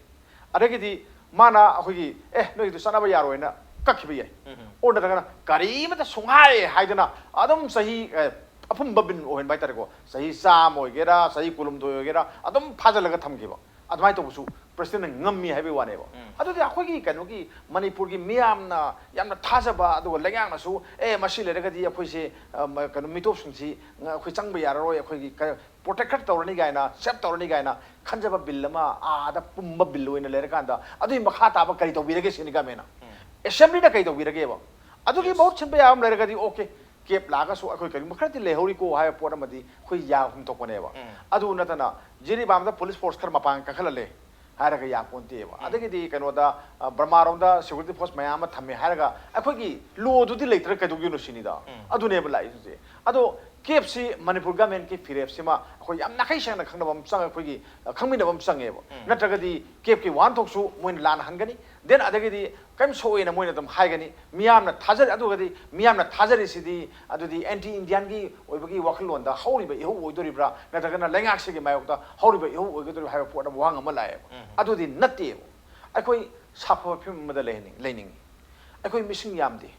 Speaker 2: adagidi mana akhoi noi du sanaba yaro na kakhiba yai order daga kari mata sungai haidana adum sahi apum babin ohen bai tare ko sahi sam oigera sahi kulum do oigera adum phajalaga thamgiba admai to busu president ngammi haibe wane ba adu di akhoi gi kanu gi Manipur gi miyamna yamna thajaba adu lengyang na su masi le daga di akhoi se kanu mitop singsi akhoi changba yararoi akhoi gi protect tawrani gaina save tawrani gaina khanjaba bill ma ada pumba bill oina lere kanda adu makha ta ba kari to birage siniga mena assembly da kai to birage ba adu gi bahut chimbe am lere gadi okay kep laga so akhoi kari makhati le hori ko haya pora madi khoi ya hum to kone ba adu natana jiri bam da police force khar mapang ka khala le haraga ya ponte ba adagi di kano da Brahmarom da security force mayama thame haraga akhoi gi law du di leitre ka du gi no sinida adu ne ba lai je adu KFC Manipur government ki FIREF ma khoi yam na kai sang na khangna bam sang khoi gi khangmi na bam sang e ba natraga di KF ki wan thok su moin lan hangani then adagi di kam so ina moin dam hai gani miyam na thajar adu gadi miyam na thajari sidi adu di anti Indian gi oibagi wakhal da hauri ba ehu oidori bra natraga na lengak se gi mayok da hauri ba ehu oidori hai po da wang ama lai adu di natte akhoi sapho phim ma da lening akhoi missing yam di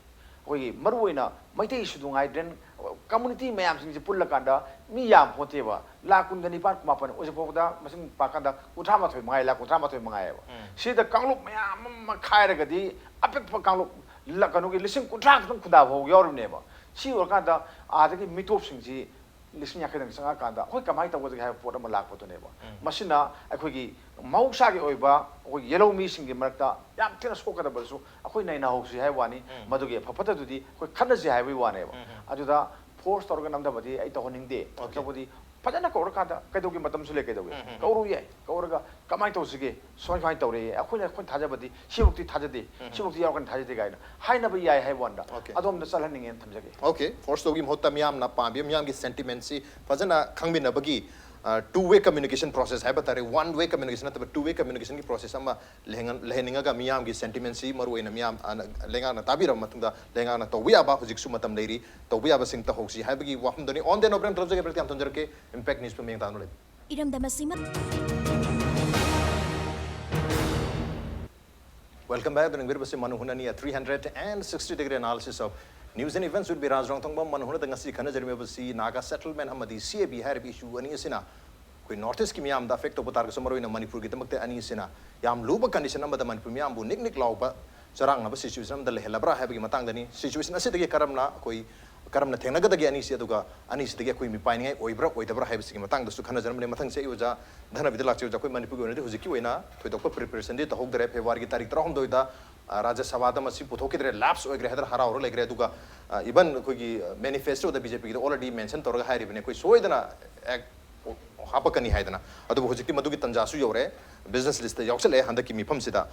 Speaker 2: khoi maru oina maitai sudungai den community mayam sing pulla kanda mi yam phote ba la kun gani par ma pan oje pokda masing pakanda utha ma thoi mangai la utha ma thoi mangai ba si da kanglup mayam ma khai ra gadi apek pa kanglup la kanu gi lising kutra tum kuda ho yor ne ba si or kanda a da gi mitop sing ji lising yakha dang sanga kanda hoi kamai ta oje ha pot ma lak photo ne ba masina akhoi gi mausha gi oiba oi yellow mi sing gi marakta yam thina sokada ba su akhoi nai na ho si hai wani madu gi phapata du di khoi khana ji hai wi wane ba adu da force torga nam da badi ai to honing de to bodi ꯐꯖꯅ ꯀꯧꯔꯀꯥꯟꯗ ꯀꯩꯗꯧꯒꯦ ꯃꯇꯝꯁꯨ ꯂꯩ ꯀꯩꯗꯧꯒꯦ ꯀꯧꯔꯨ ꯌꯥꯏ ꯀꯧꯔꯒ ꯀꯃꯥꯏꯅ ꯇꯧꯁꯤꯒꯦ ꯁꯨꯃꯥꯏꯅ ꯇꯧꯔꯦ ꯑꯩꯈꯣꯏꯅ ꯊꯥꯖꯕꯗꯤ ꯁꯤꯃꯨꯛꯇꯤ ꯊꯥꯖꯗꯦ ꯁꯤꯃꯨꯛꯇꯤ ꯌꯥꯎꯔꯀꯥꯟꯗ ꯊꯥꯖꯗꯦ ꯀꯥꯏꯅ ꯍꯥꯏꯅꯕ ꯌꯥꯏ ꯍꯥꯏꯕ ꯋꯥꯟꯗ ꯑꯗꯣꯝꯗ ꯆꯠꯍꯟꯅꯤꯡꯉꯦꯅ ꯊꯝꯖꯒꯦ
Speaker 1: Okay, first of all, miyamna pambi miyamgi sentiments si fajana khangminabagi two-way communication process hai batare one-way communication na two-way communication ki process ama leheninga ga miyamgi sentiments si maru ina miyam lenga na tabira matunda lenga na tawya ba hujik su matam leiri tawya ba sing ta hoksi hai bagi wahum doni on den obrem trajage prati am tonjarke impact news pe meng tanu le Welcome back. During Virbasi Manuhunani, a 360-degree analysis of news and events would be Raj Nongthombam Manuhuna Dangasi Kana Jermebasi Naga settlement Hamadi CAB Harib issue Ani Sina. Kui Northeast Kimiam the effect of Potar Samaro in Manipur Gitamakte Ani Sina. Yam Luba condition number the Manipuriam bu Nick Lauba Sarang Naba situation the Helabra having Matangani situation Asiti Karamna Koi Karamna Tenaga the Ganisia Duga Anis the Gakui Pine Oibra Oibra Having Matang the Sukana Germany Matang say Uza Dhanabir Laishram Manipur Huzikiwena to the represented the Hogre Pevari Tarik Doida Raja Savada Masi Putoki lapse or Greta Hara like Reduga even Kugi manifesto the BJP already mentioned Torga Hari when a so than Hapakani Haidana. Other Huziki Maduki Tanjasu Yore, business list the Yoxele and the Kimi Pumsida.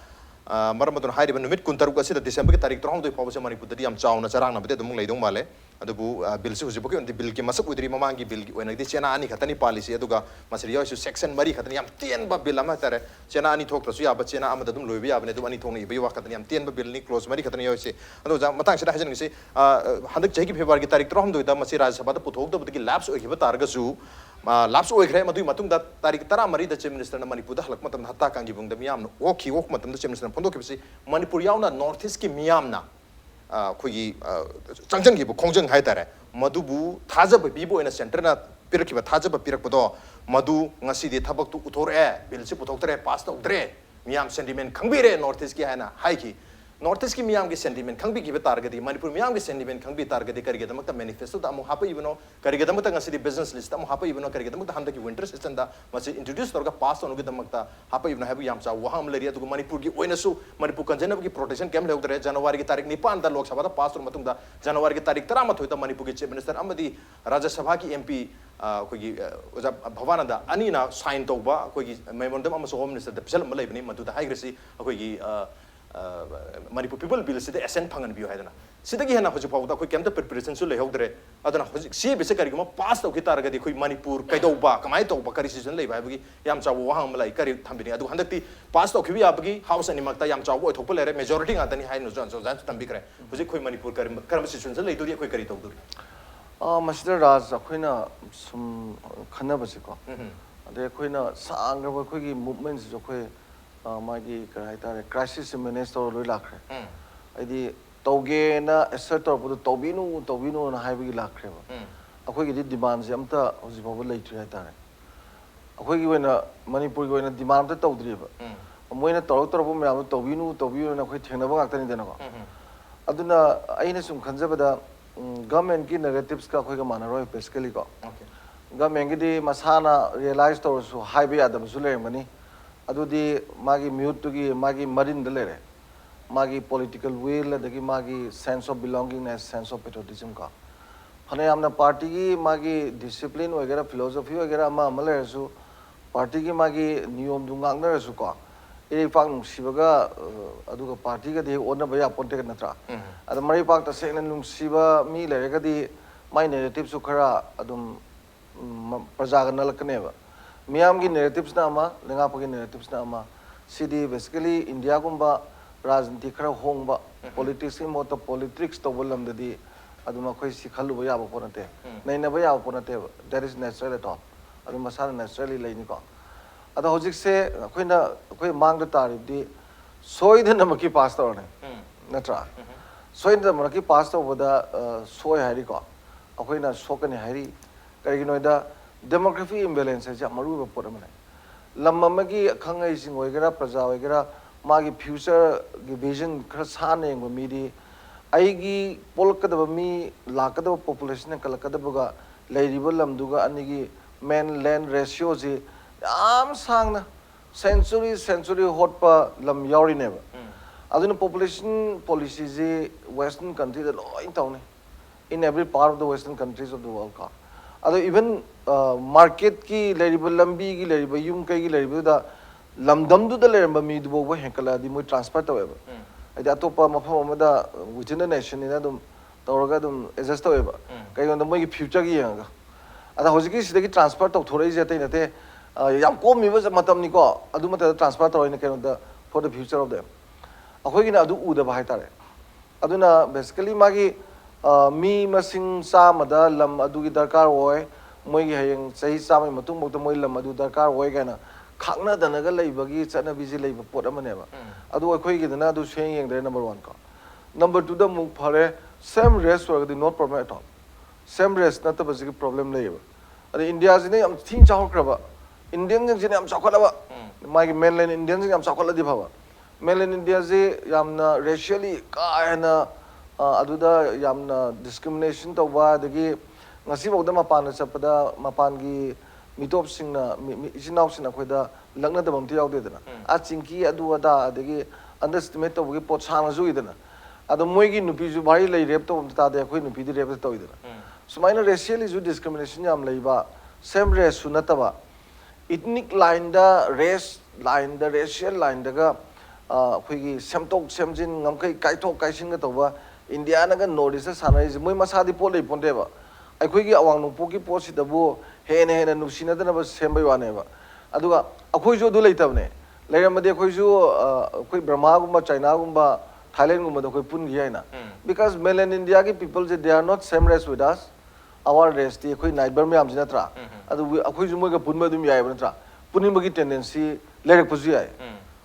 Speaker 1: Maramaton Hari when Mid Kuntaruka December Tarik Tron the Pavasa Manipuriam Chow Sarana, but the Mulay Male. Adubu Bill Suzuki and the Bill Kimasak with Rimamangi Bill when I did Chanani Katani policy, Aduga, Masario, Section Marie Kataniam, Tien Babilamatare, Chanani talk to Suya, but Chena Amadum Lubia, and Duani Tony, Biwa Kataniam, Tien Babil, close Marie Kataniosi, and those Matang hasn't say, Handak Jaki Pivargitari Trom to the Masira Sabata Putok, the Labs or Hibatargasu, Labs or Gremadu Matum that Tarikara Marie, the Chief Minister Manipuda, Lakmatam Hatak and giving the Miam, Walkie Walkmatam, the Chief Minister Pondokipsi, Manipuriana, Northeast Miamna. Kugi Changjangi Kongjang Haitare, Madubu, Taza Bibo in a center, Pirakiba Taza Pirakado, Madu, Nasi de Tabak to Utore, Bilsiputore, Pasta Dre, Miam sentiment, Kambire, Northeski Hana, Haiki, Northeski Miamgi sentiment, can be given target, Manipur Miamgi sentiment can be targeted, Karigamata manifesto, Amu Hapa, even know, Karigamata City business list, Amu Hapa, even know, Karigamata Handaki winters, and the must introduce Torga past on Gitamata, Hapa, even have Yamsa, Waham Laria to Manipur, Wenasu, Manipur Kanjanaki protection, Kamel, January Tarik Nipan, the Loksabata, Pastor Matunda, January Tarik Taramato, the Manipur Chief Minister Amadi, Raja Savaki MP. Was a Bhavana, Anina signed Toba, Memondam Amaso Home Minister, the Psalm Malay, to the Higresi, Manipur people will see the ascent Pangan view. Sitaki Hana Hojapa, quick came to preparation Sule Hogre, other see basically past of Kitarga, Manipur, Kaidoba, Kamaito, Bakari season lay, Yamcha Waham like Kari Tambini, Adu Handaki, past of Kiwiabagi, House and Imata Yamcha, Topolare, majority at any high Nuzan, so that's Tambikre, was it Manipur Karamations, lay to the quick to do.
Speaker 3: Master Raz, Aquina, some Kanabasico. The Aquina sang over quickie movements of Maggie crisis minister Lacre. I did Togena, a set of the Tobino, and Highway Lacre. A quickie demands Yamta was the later. A quickie when a Manipur going to demand the Tog River. When a doctor of Tobino, and a quick Tenava in the Nova. Aduna, I know some conservative. Government ki negatives ka koi ka mana roi basically ko. Government ki di masana realized or so highway adam sule mani. Adu di magi mute to ki magi marin dalere. Magi political will dagi magi sense of belongingness, sense of patriotism ka. Hane amna party ki magi discipline वगैरह philosophy वगैरह ama amale so party ki magi niyom dungang na so ko. Pang Sivaga Aduka party ka di ona baya ponte ka natra. Ada mari pak ta sekna nung siva mi le ka di my narratives ukara adum prajaga nalakneva. Miyam gi narratives na ama lenga pa gi narratives na ama CD basically India gumba rajniti khara hongba politics ki mota politics to bolam dadi aduma khoi sikhalu baya ba ponate. Nai na baya ba ponate. That is natural at all. Adum masana naturally laini ko. Ada hojik se koi mang da tarib soy the namaki pasta one natra soy the namaki pasta wada soy hari ko akoi na sokan hari kari no da demography imbalance ja maru ba poramane lamma magi khangai sing oigera praja oigera magi future gi vision khara sane ngo mi di aigi polkadaba mi lakadaba population kalakadaba ga leiriba lamduga anigi man land ratio ji am sang century hotpa lam yauri never. Aduna population policies western countries in every part of the western countries of the world ka. ado even market ki leriba lambi ki leriba yum kai ki leriba da lamdam du da leramba mi du bo henkala di moi transfer taweba adi atopa mafam amada within the nation ina dum tawraga dum adjust taweba kai on da moi ki future ki yanga ada hojiki sidagi transfer taw thorai je tai nate yam ko mi ba matam ni ko adu mata transfer taw ina kai on da for the future of them akhoi gi na adu u da ba hai tare aduna basically magi mi masing sa mada lam adu gi darkar hoy moi gi hayeng sahi sa mai matung bok da moi lam adu darkar hoy ga na khakna dana ga lei bagi chana bi ji lei ba pot amane ba adu akhoi gi dana adu sheng yeng de number 1 ko number 2 da mu phare same race or the not problem at all same race na ta ba ji problem lei ba adi india ji ne am thing chaw kra ba indian ji ne am chakhala ba mai gi mainland indian ji am chakhala di ba mainland india ji yamna racially ka na aduda yamna discrimination to ba dagi ngasi bawda mapan na chapada mapan gi mitop singna isinau sina khoida langna da bamti yawde dana a chingki adu ada dagi underestimate to gi pot sang ju idana adu moi gi nupi ju bhai lei rep to ta de khoi nupi di rep to idana sumaina racially ju discrimination yam leiba same race sunata ba ethnic line da race line da racial line da ga khoi gi semtok semjin ngamkai kaitok kaisin ga to ba India na ga notice sana is moi masadi po lei ponde ba ai khoi gi awang nu po ki po si da bu he ne nu sina da ba sem bai wa ne ba aduga akhoi jo du lei tab ne lei ram de khoi ju khoi Burma gumba China gumba Thailand gumba da khoi pun gi ai na because mainland India ki people they are not same race with us our race ti khoi neighbor me am jina tra adu akhoi ju moi ga pun ma dum yai ba tra punin ba gi tendency lei pu ju ai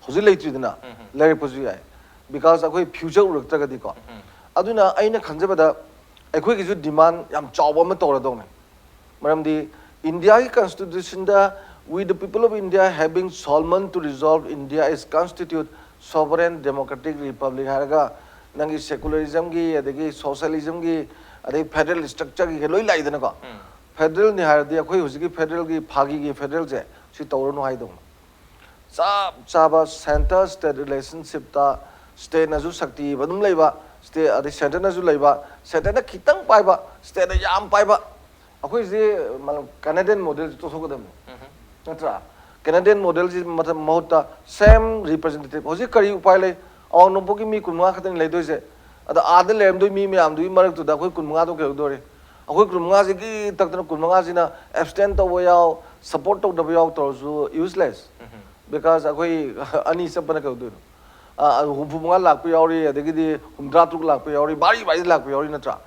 Speaker 3: hoji lei tri dina lei pu ju ai because akhoi future urak ta ga di ko aduna aina khanjabada akhoi gi demand yam chawba ma tora dong maramdi India ki constitution da we the people of India having Solomon to resolve India is constitute sovereign democratic republic haraga nangi secularism gi adagi socialism gi adai federal structure gi loi lai dana ko federal ni hardi akhoi hujigi federal gi phagi gi federal je si tawranu hai dong chaba center state relationship ta state na ju sakti badum leiba state adi center na ju leiba center na khitang pai ba state na yam pai ba akhoi je Canadian model to sogodam natra Canadian model ji matlab mahutta same representative hoji kari upai le aw no poki mi kunwa khatang le doise ada ada lem doi mi am doi marak tu da khoi kunwa to ke dore akhoi kunwa ji ki tak tan kunwa ji na abstain to boyaw support to boyaw to ju useless because akhoi ani sapana ke doi humpunga lakpa yauri adagidi humdratuk lakpa yauri bari lakpa yauri natra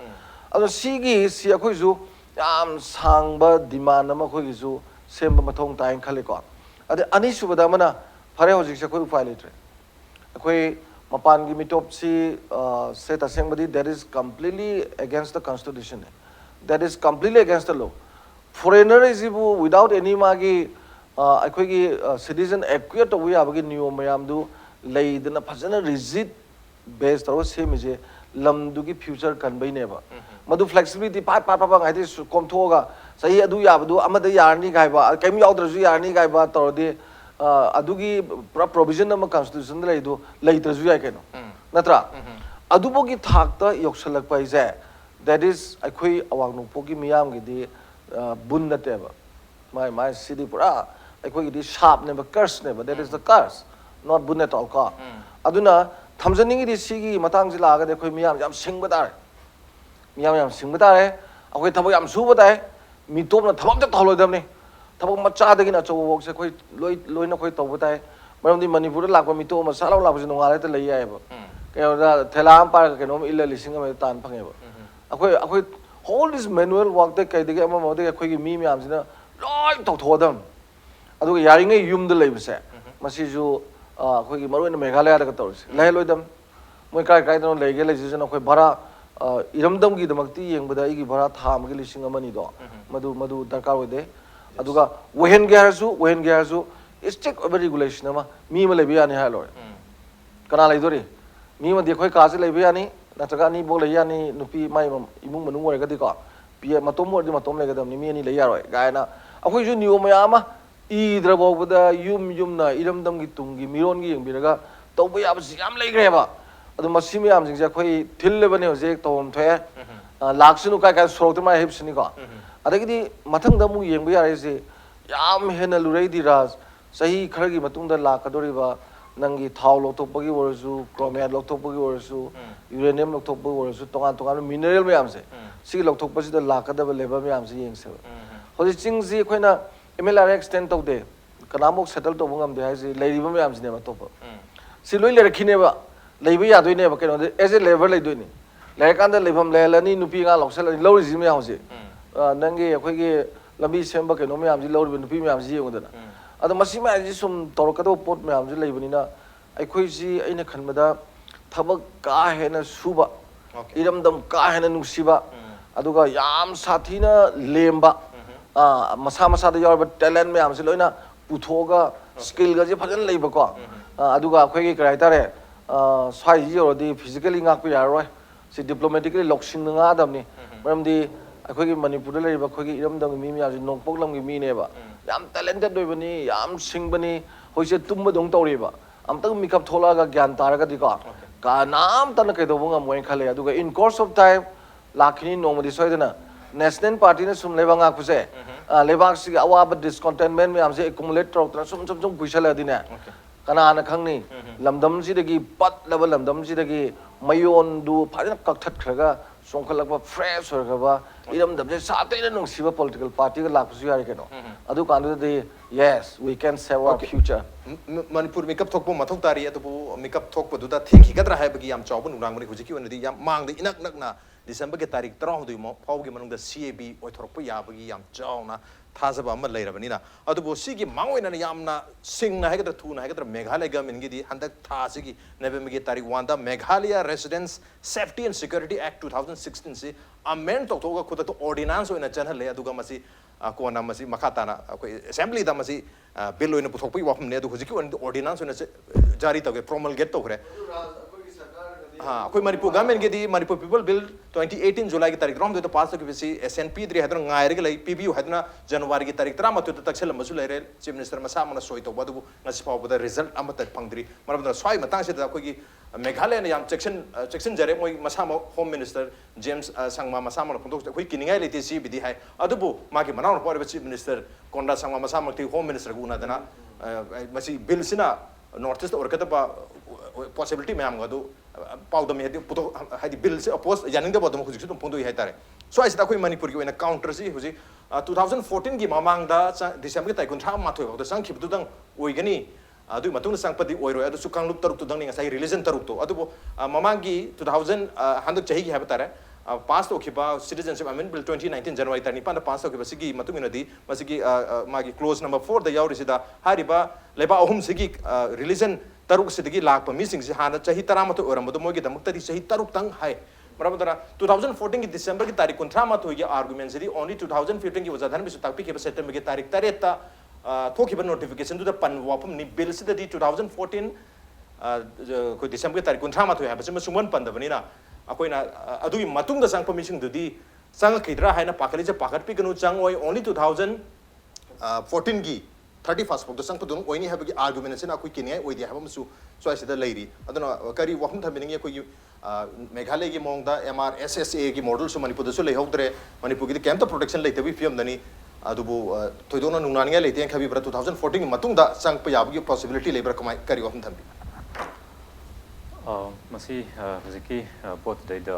Speaker 3: ado sigi si akhoi ju yam sangba demand ama khoi ju semba mathong taing khale ko ade ani subada mana phare hojik se khoi upai letre akhoi mapan gi mitop si se ta sengbadi that is completely against the constitution that is completely against the law foreigner is without any magi akhoi gi citizen acquire to we abagi niyom mayam du leidana phajana rigid based taro same je lamdu ki future kan bai ne ba madu flexibility pa ngai de kom thoga sahi adu ya badu amada yarni gai ba kaim yaudra ju yarni gai ba taro de adu gi provision ama constitution lei do leitra ju ya keno natra adu bo gi thak ta yoksalak pai je that is akhoi awang nu po gi miyam gi de bun na te ba my city pura akhoi gi de sharp ne ba curse ne ba that is the curse not bun at all ka aduna thamjaning di sigi matang ji laga de khoi miyam yam singba dar miyam singba dar akhoi thabo yam su ba dai mi top na thabam ta tholoi dam ne thabo macha da gi na chawok se khoi loi na khoi tawba dai maram di Manipur la ko mi to ma sala la bu no ngale ta lei ai ba ke da thelam par ke no illa lising ma tan phange ba akhoi all this manual work de kai de ga ma de khoi gi mi miyam ji na loi taw thodam adu yari ngai yum de lei ba se masi ju akhoi gi maru na Meghalaya da tawse lai loidam moi kai no lege le jina akhoi bara iramdam gi damakti yengbada igi bara tham gi lising amani do madu darkar ode aduga wehen ge strict regulation ama mi ma lebi ani ha lore kana lai dori mi ma de khoi ka se lebi ani nataga ni bo le yani nupi mai imung manung ore ga di ko pia matom mo di matom le ga dam ni mi ani le ya roi ga na akhoi ju niyo ma ama idra bobda yum na iramdam gi tung gi miron gi yengbiraga tawba ya ba yam leigre ba adu masimi yam jingja khoi thil le bane hoje tom thoe laksinu kai sorok ma hip sini ko adagidi mathang da mu yengba yare se yam hena lurai di raj sahi kharagi matung da lakadori ba nangi thau loktokpagi warasu chromium loktokpagi warasu uranium loktokpagi warasu tongan tongan mineral mayam se sigi loktokpasi da lakadaba leba mayam se yengse hoji chingji khoina MLR extend tawde kanamok settle to bungam de haisi leiriba mayam sine ma topa si loi le rakhine ba leiba ya doi ne ba keno as a level lai doi ni lai kan da leibam lelani nupi nga loksel lori ji mayam se nangi akhoi gi lambi semba keno mayam ji lori nupi mayam ji yengda ada masi ma ji sum torkado pot mayam ji leibani na akhoi ji aina khanbada thabak ka hena suba iramdam ka hena nusiba aduga yam sathina lemba masa masa da yawa talent mayam si loina puthoga skill ga je phajan leiba ko aduga akhoi gi krai tare swai ji already physically ngak pi yaroi si diplomatically loksing nga adam ni maramdi akhoi gi manipur da leiba akhoi gi iramdam mi mi ji nongpok lam gi mi ne ba yam talented doi bani yam sing bani hoise tumba dong tori ba amtang mikap thola ga gyan taraga di ka nam tan kai do bunga moin khale aduga in course of time lakhini nomadi soidana national party ne sum leba ngak puse lebak si awaba discontentment me amse accumulate tro tra sum sum puisala dine kana na khangni lamdam si dagi pat laba lamdam si dagi mayon du phajana kakthat khraga songkhalakba fresh orgaba iram damje sateina nungsiba political party ga lakpusu yare keno adu kandu de yes we can save our future
Speaker 1: Manipur makeup thokpo mathok tari atubu makeup thokpo duda thinki gadra haibagi yam chawbu nungrang mari hujiki onadi yam mangde inak nakna December ke tarik 3 mo phawgi manung da CAB oithorokpa yabagi yam chawna thajaba ama leirabani na adubu sigi mangoina yamna singna hagadra thuna hagadra Meghalaya government gi di handak thasigi November ke tarik 1 da Meghalaya Residence Safety and Security Act 2016 se amend toktoga khuda to ordinance oina chanhal le aduga masi kona masi makhatana akoi assembly da masi bill oina puthokpi wafam ne adu hujiki ordinance oina jari tawge promulgate tokre Manipur government ke di Manipur People Bill 2018 July ki tarik rom de to pass ke bisi SNP 3 hadron ngaire ke lai PBU hadna January ki tarik 3 matu taksel masu leire chief minister masa mana soi to badu ngasi paw bada result amata pangdri marabda swai matang se da ko gi Meghalaya ne yam section jare moi masa ma home minister James Sangma masa mana phondok khoi kiningai leti si bidi hai adubu magi manaw pore chief minister Konda Sangma masa ma ti home minister gu na dana masi bill sina northeast orkata ba possibility me am gadu paudam hedi puto hadi bill se oppose yaning da bodam hujik dum phondoi hai tare so aisa khoi Manipur gi oina counter si huji 2014 gi mamang da December tai kun tham ma thoi ba sang khib du dang oigani adu matung sang padi oiroi adu sukang lup taruk tu dang ni ngai religion taruk to adu mamang gi 2000 handak chahi gi ha tare pass to khiba citizenship amendment bill 2019 January 35 pass to khiba sigi matung inadi masigi magi clause number 4 da yauri sida hariba leba ahum sigi religion taruk sidigi lakpa mising si hana chahi taramato oramado mogi damukta di chahi taruk tang hai marabadara 2014 ki December ki tarik 13 gi argument sidi only 2015 ki wajadhan bi sutakpi ke September ki tarik tareta thokiba notification du da pan wapum ni bill sida di 2014 ko December ki tarik 13 ha basima suman pandabani na akoina adui matung da sang permission du di sang khidra haina pakali je pakat pi kanu chang oi only 2014 gi 31st pok sang pudung oini habagi argument sina akoi kinia oidi habam su so asida leiri adana kari wakhum thabiningi akoi Meghalaya gi mongda MRSSA gi model su Manipur su lehogdre Manipur gi camp protection leite bi film dani adubu thoidona nunania leite en khabi bra 2014 gi matung da sang pa yabagi possibility lebra kamai kari wakhum thambi
Speaker 4: masi huziki pot dai da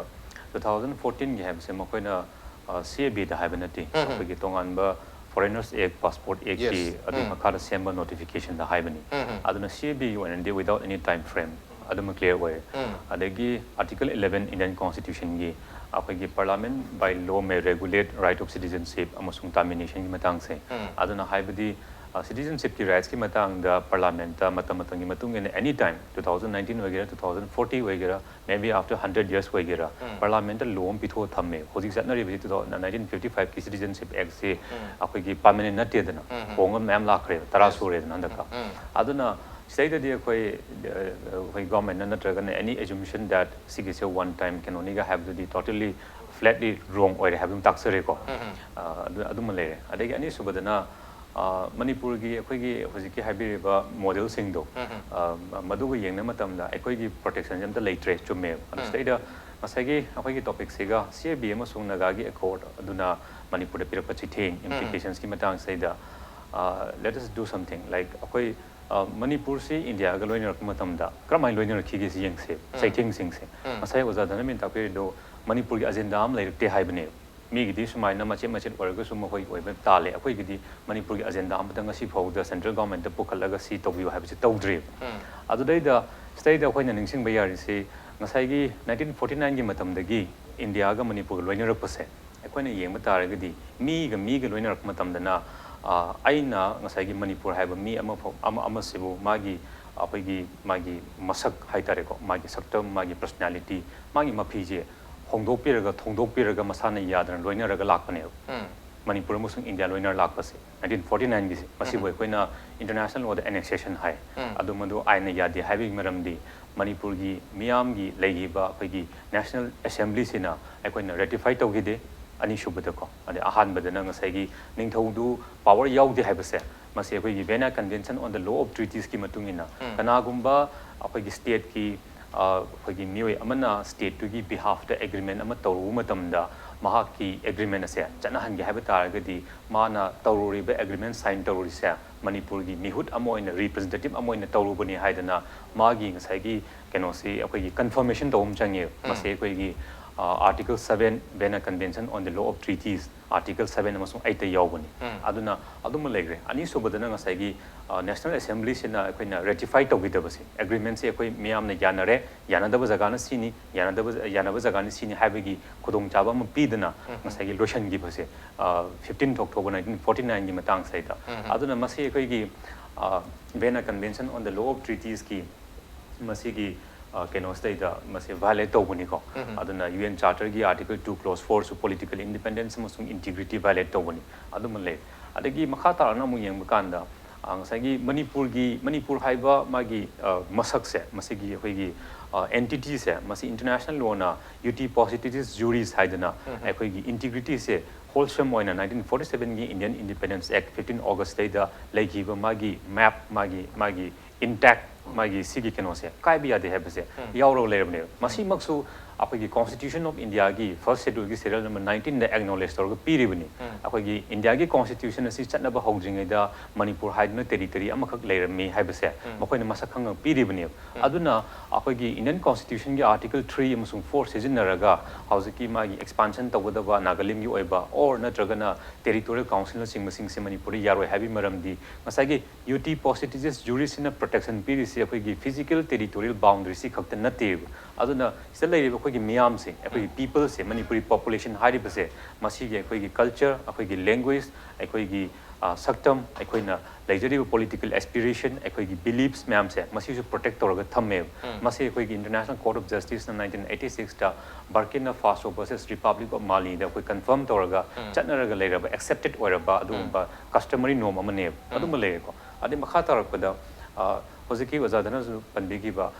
Speaker 4: 2014 gi habse makoina CAB da habanati gi tongan ba Foreigners Act, Passport Act, adu makara semba notification da haibani. Aduna CAB and without any time frame. Adu clear way. Adagi Article 11 Indian Constitution gi apagi Parliament by law may regulate right of citizenship amasung termination gi matang se. Aduna haibadi citizenship ki rights ki matang da Parliament ta matam gi matung in any time 2019 wagera 2040 wagera maybe after 100 years wagera Parliament law pitho thamme hoji satnari bi 1955 ki citizenship act se apagi permanent na te dana hongam ma'am lakhre tara sure dana andaka aduna say that the government and any assumption that CGC one time can only have the totally flatly wrong or have them tax record adumale adagi ani subadana Manipur gi akhoi hojiki haibiriba model sing do madugo yengna matamda akhoi gi protection jam da leitre chume state masagi akhoi topic sega CAB amasung Nagagi Accord aduna Manipur da pirapa chitheng implications ki matang saida let us do something like akhoi Manipur si India ga loiner matamda kramai loiner khige si yengse saitheng singse masai oza Dhanabir tapir do Manipur gi agenda am lairte haibne mi gidi sumaina machet oraga sum hoi oiba tale akhoi gidi Manipur gi agenda am tanga si phauda central government da pukhalaga si tawbi haibse tawdri adudai da state akhoi na ningsing bayari si ngasai gi 1949 gi matamdagi India ga Manipur loiner pase akhoi na yengba taragadi mi ga loiner matamdana aina ngasai gi Manipur haiba mi ama sibu magi akhoi magi masak haitare ko magi saktam magi personality magi maphije hongdopiraga thongdopiraga masana yadran loinaraga lakpane Manipur amasung India loinar lakpase 1949 gi masibu akhoi international law da annexation hai adumadu aina yadi having maramdi Manipur gi miyam gi leigiba akhoi gi National Assembly sina akhoi na ratify tawgide ani shubada ko ade ahan badana ngasai gi ningthaudu power yaudi haibase masi akhoi gi Vienna Convention on the Law of Treaties ki matungina kanagumba akhoi gi state ki akhoi gi mioi amana state tu gi behalf the agreement ama tawru matamda mahaki agreement ase chana hangi haiba taragadi mana tawruri be agreement sign tawruri se Manipur gi mihut amoina representative amoina tawru bani haidana magi ngasai gi kenosi akhoi gi confirmation tawum change masi akhoi gi Article 7 Vienna Convention on the Law of Treaties Article 7 amasung 8 yawbani aduna aduma legre ani sobadana ngasai gi National Assembly sina akoina ratify tawgidabase agreement se akoi miyamna yanare yanadaba jagana sini yanaba jagana sini habigi khudong chaba ma pidana ngasai gi lotion gi base 15th October 1949 gi matang saida aduna masi akoi gi Vienna Convention on the Law of Treaties ki masi gi keno state da mase violate tawbani ko aduna UN Charter gi Article 2 Clause 4 su political independence amasung integrity violate tawbani aduma le adagi makha tarana mu yeng bakanda ngasai Manipur haiba magi masak se masigi hoi gi entity se masi international law na UT positives juries haidana hoi gi integrity se wholesome oina 1947 gi Indian Independence Act 15 August da laigiba magi map magi intact magi sigi kenose kai bi ade hebse yauro lerbne masi maksu apagi Constitution of India gi first schedule gi serial number 19 da acknowledge torga piribni apagi India gi constitution asi chatna ba hojringai da Manipur haidna territory amakak leirami haibase makoina masakhang piribni aduna apagi Indian constitution gi article 3 amasung 4 sijinaraga hauziki magi expansion tawdaba Nagalim gi oiba or natragana territorial council sing se Manipur yaroi habi maramdi masagi UT positives juries in protection pirisi apagi physical territorial boundary si khakta nate aduna selai akhoi gi miyam se akhoi people se Manipuri population hari base masi gi akhoi gi culture akhoi gi language akhoi gi saktam akhoi na legislative political aspiration akhoi gi beliefs miyam se masi su protect toraga thamme masi akhoi gi International Court of Justice na 1986 ta Burkina Faso versus Republic of Mali da akhoi confirm toraga chatnaraga leiraba accepted oiraba adumba customary norm amane adumba leiko adi makha tarakpada hojiki wazadana panbigi ba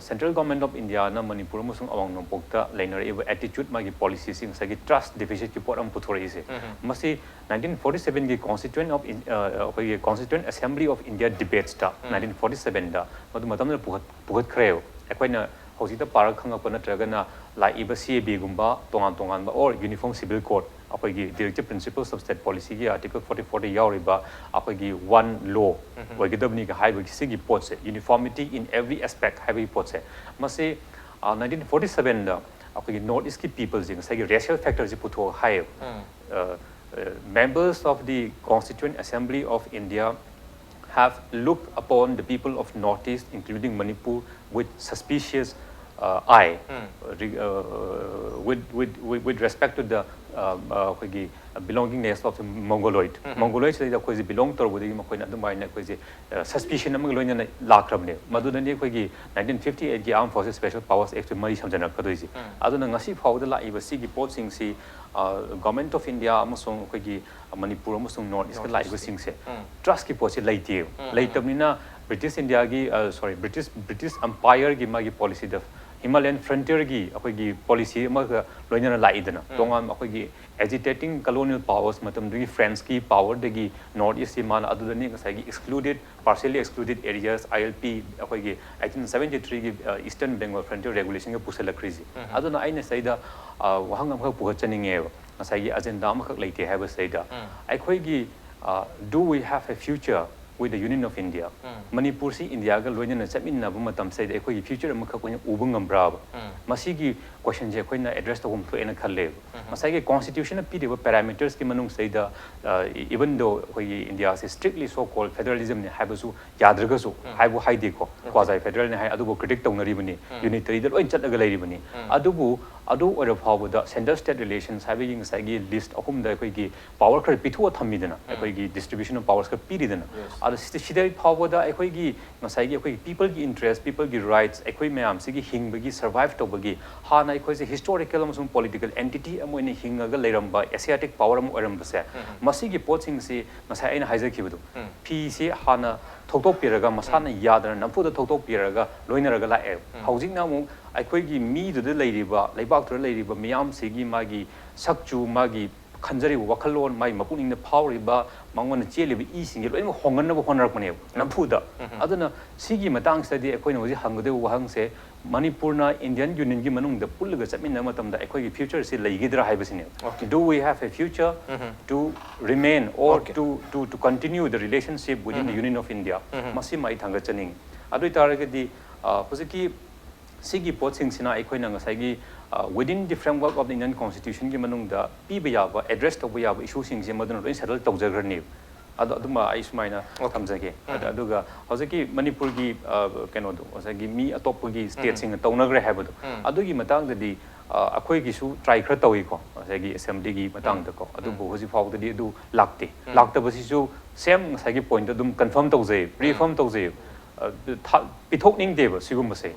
Speaker 4: Central Government of India na Manipur musung awang nompokta lainer eva attitude magi policy sing sagi trust deficit ki pot am puthori se masi 1947 gi Constituent Assembly of India debates ta 1947 da madu matam pugat kreo akoina hojita parak khanga pana tragana la iba CAB gumba tongan ba or Uniform Civil Code apagi directive principles of state policy gi article 40 yauriba apagi one law wagidabni ga haiba gi sigi potse uniformity in every aspect haiba potse mase 1947 da apagi north east ki people jing sagi racial factors ji putho hai members of the Constituent Assembly of India have looked upon the people of northeast including Manipur with suspicious eye with respect to the belongingness of the Mongoloid. Mongoloid is the belong to the suspicion among Loyan Lakrabne. Madunani 1958 Armed Forces Special Powers Act Mari Samjana Kadozi. Adunangasi how the La Ivasi reporting see Government of India Amasong Manipur Amasong North is the light was sing. Trust Kiposi Later British India British Empire Gimagi policy Himalayan frontier gi akoigi policy ma loina laidana tongam akoigi agitating colonial powers matam degi France ki power degi north east man adudani ngasagi excluded partially excluded areas ILP akoigi 1873 gi eastern Bengal frontier regulation ga pusala crazy aduna aina saida wahang am ka puhachaninge ngasagi agenda am khak leite haba saida akoigi do we have a future with the Union of India? Manipur si India ga loina na chamin na bu matam sai de khoi future am kha ko ubung am bra masi gi question je khoi na address to hum to ena khalle masai gi constitution na pi de parameters ki manung sai da even though khoi India is strictly so called federalism ne haibu su yadraga su haibu haide ko quasi federal ne hai adu bo critic tong nari bani unitary da loin chat ga lai bani adu or of the center state relations having sagi list ahum da khoi gi power khar pithu thamidana khoi gi distribution of powers ka piridana adu sidai power da khoi gi masai gi khoi people gi interest people gi rights khoi mayam sigi hing bagi survive to bagi ha na khoi se historical among political entity amoine hinga ga leiramba asiatic power am oram base masi gi poching si masai aina haija khibadu p si ha na thoktok piraga masana yadana nampu da thoktok piraga loinaraga la e housing na mu ai gi mi du de leiriba leibak tur leiriba miyam sigi magi sakchu magi khanjari wakhalon mai mapuning na phawriba mangon cheliba I singi loi hongan na honar pane nampu da aduna sigi matang sadi ai na hoji hangde wahang se Manipur na Indian Union gi manung da pulga chamin na matam da ai gi future se leigidra haibasine do we have a future to remain or to continue the relationship within the Union of India masi mai thanga chaning adui taragadi hojiki sigi potsing sina ai na ngasai gi within the framework of the Indian Constitution gi manung da piba yaba address to yaba issue sing se madun loi settle tawjagrani aduma ai sumaina thamjage aduga hojiki Manipur gi keno do hojiki mi atop gi state sing tawnagre habadu adugi matang dadi akhoi gi su try khra tawi ko hojiki assembly gi matang da ko adu bo hoji faw dadi adu lakta basi su same sagi point adum confirm tawjai reaffirm tawjai pithokning deba sigum base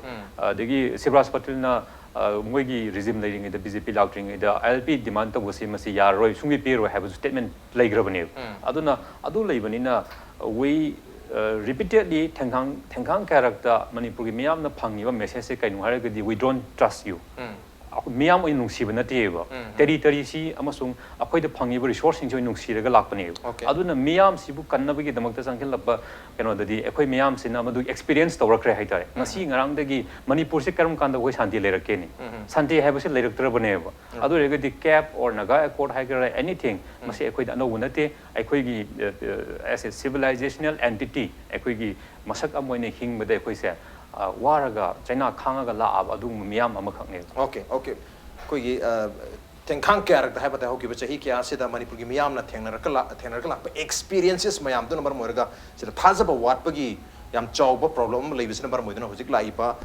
Speaker 4: degi Sivraj Patil na moigi regime leading the BJP lautring the ILP demand to wasi masi yaroi sungi piro have a statement laigrabane aduna adu leibanina we repeatedly thengkang character Manipur gi miyam na phangiba message se kainu haragadi we don't trust you miyam oi nungsiba nateba territory si amasung akhoi da phangiba resource sing joi nungsiraga lakpane aduna miyam sibu kannabagi damakta sangkhel labba keno dadi akhoi miyam sina madu experience tawrakre haitare ngasi ngarang dagi Manipur se karam kanda hoi shanti leirake ni shanti habase leiraktrabane ba adu regadi cap or naga accord haigara anything masi akhoi da no unate akhoi gi as a civilizational entity akhoi gi masak amoine hingbada akhoi se waraga China khangaga la ab adu miyam amakhakne
Speaker 1: okay koi tengkhang character habata hoki ba chahi kya sida Manipur gi miyam na thengnar kala experiences mayam do number moirga sida thajaba wat pagi yam chawba problem leibis number moidna hojik laiba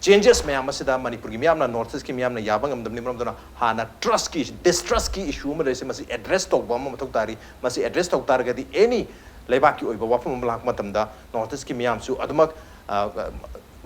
Speaker 1: changes mayam sida Manipur gi miyam na north east gi miyam na yabang am damni maram dona hana trust ki distrust ki issue ma rese masi address tok ba ma matok tari masi address tok tar ga di any leibak ki oiba wapam lak matam da north east ki miyam su adumak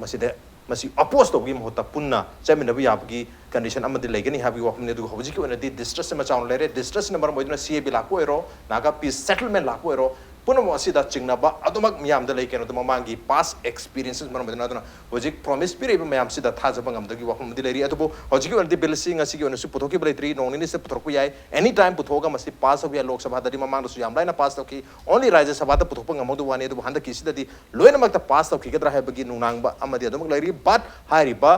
Speaker 1: masi oppose to gi mohta punna chamina bi yapgi condition amadi legani habi wapam ne du hojiki ona di distress ma chaun lere distress number moidna CAB lakko ero naga peace settlement lakko ero punam asida chingna ba adumak miyam da leikeno to mamangi past experiences maram modna aduna hojik promise pire ba miyam sida thaja bangam da gi wapam di leri atubo hojiki ona di bill sing asi gi ona su puthoki bletri nongni se puthok yai anytime puthoga masi pass of ya lok sabha da di mamang su yam laina pass toki only rajya sabha da puthok ngamodu wani adu handa ki sida di loina mak ta pass toki gedra ha bagi nunang ba amadi adumak leri but hari ba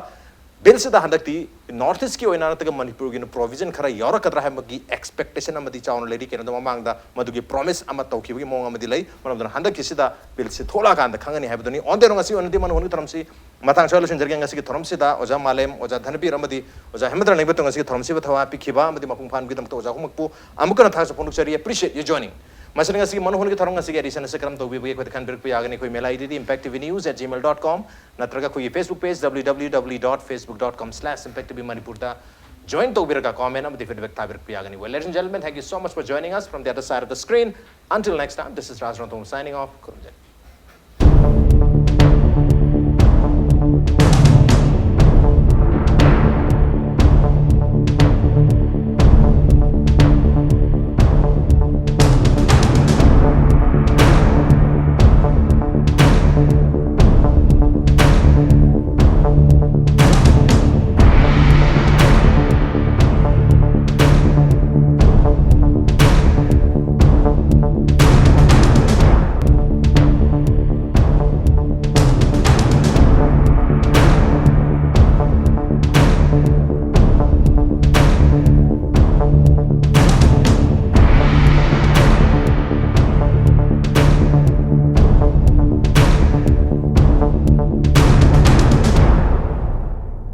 Speaker 1: bill sida handakti north east ki oina ta Manipur gi provision khara yara kadra ha magi expectation amadi chaun leri keno da mamang da madu gi promise ama toki gi mong amadi lai manam da handaki sida bill se thola kan da khangani ha badoni on derong asi onadi man honu taramsi matang solution jargen asi gi thoram sida oja Malem oja Dhanabir amadi oja Hemantakumar Ningomba asi gi thoram sida thawa pikhiba amadi mapung phan gi dam to oja humakpu amukana thasa ponuk chari appreciate you joining Masaling asigi manu honi thorong asigi edition se karam tobi bi ko kan bir pi agani koi mail id impactvnews@gmail.com natraga koi Facebook page www.facebook.com/impactvmanipur da join to bir ka comment am the feedback ta bir pi agani well ladies and gentlemen thank you so much for joining us from the other side of the screen until next time this is Raj Nongthombam signing off.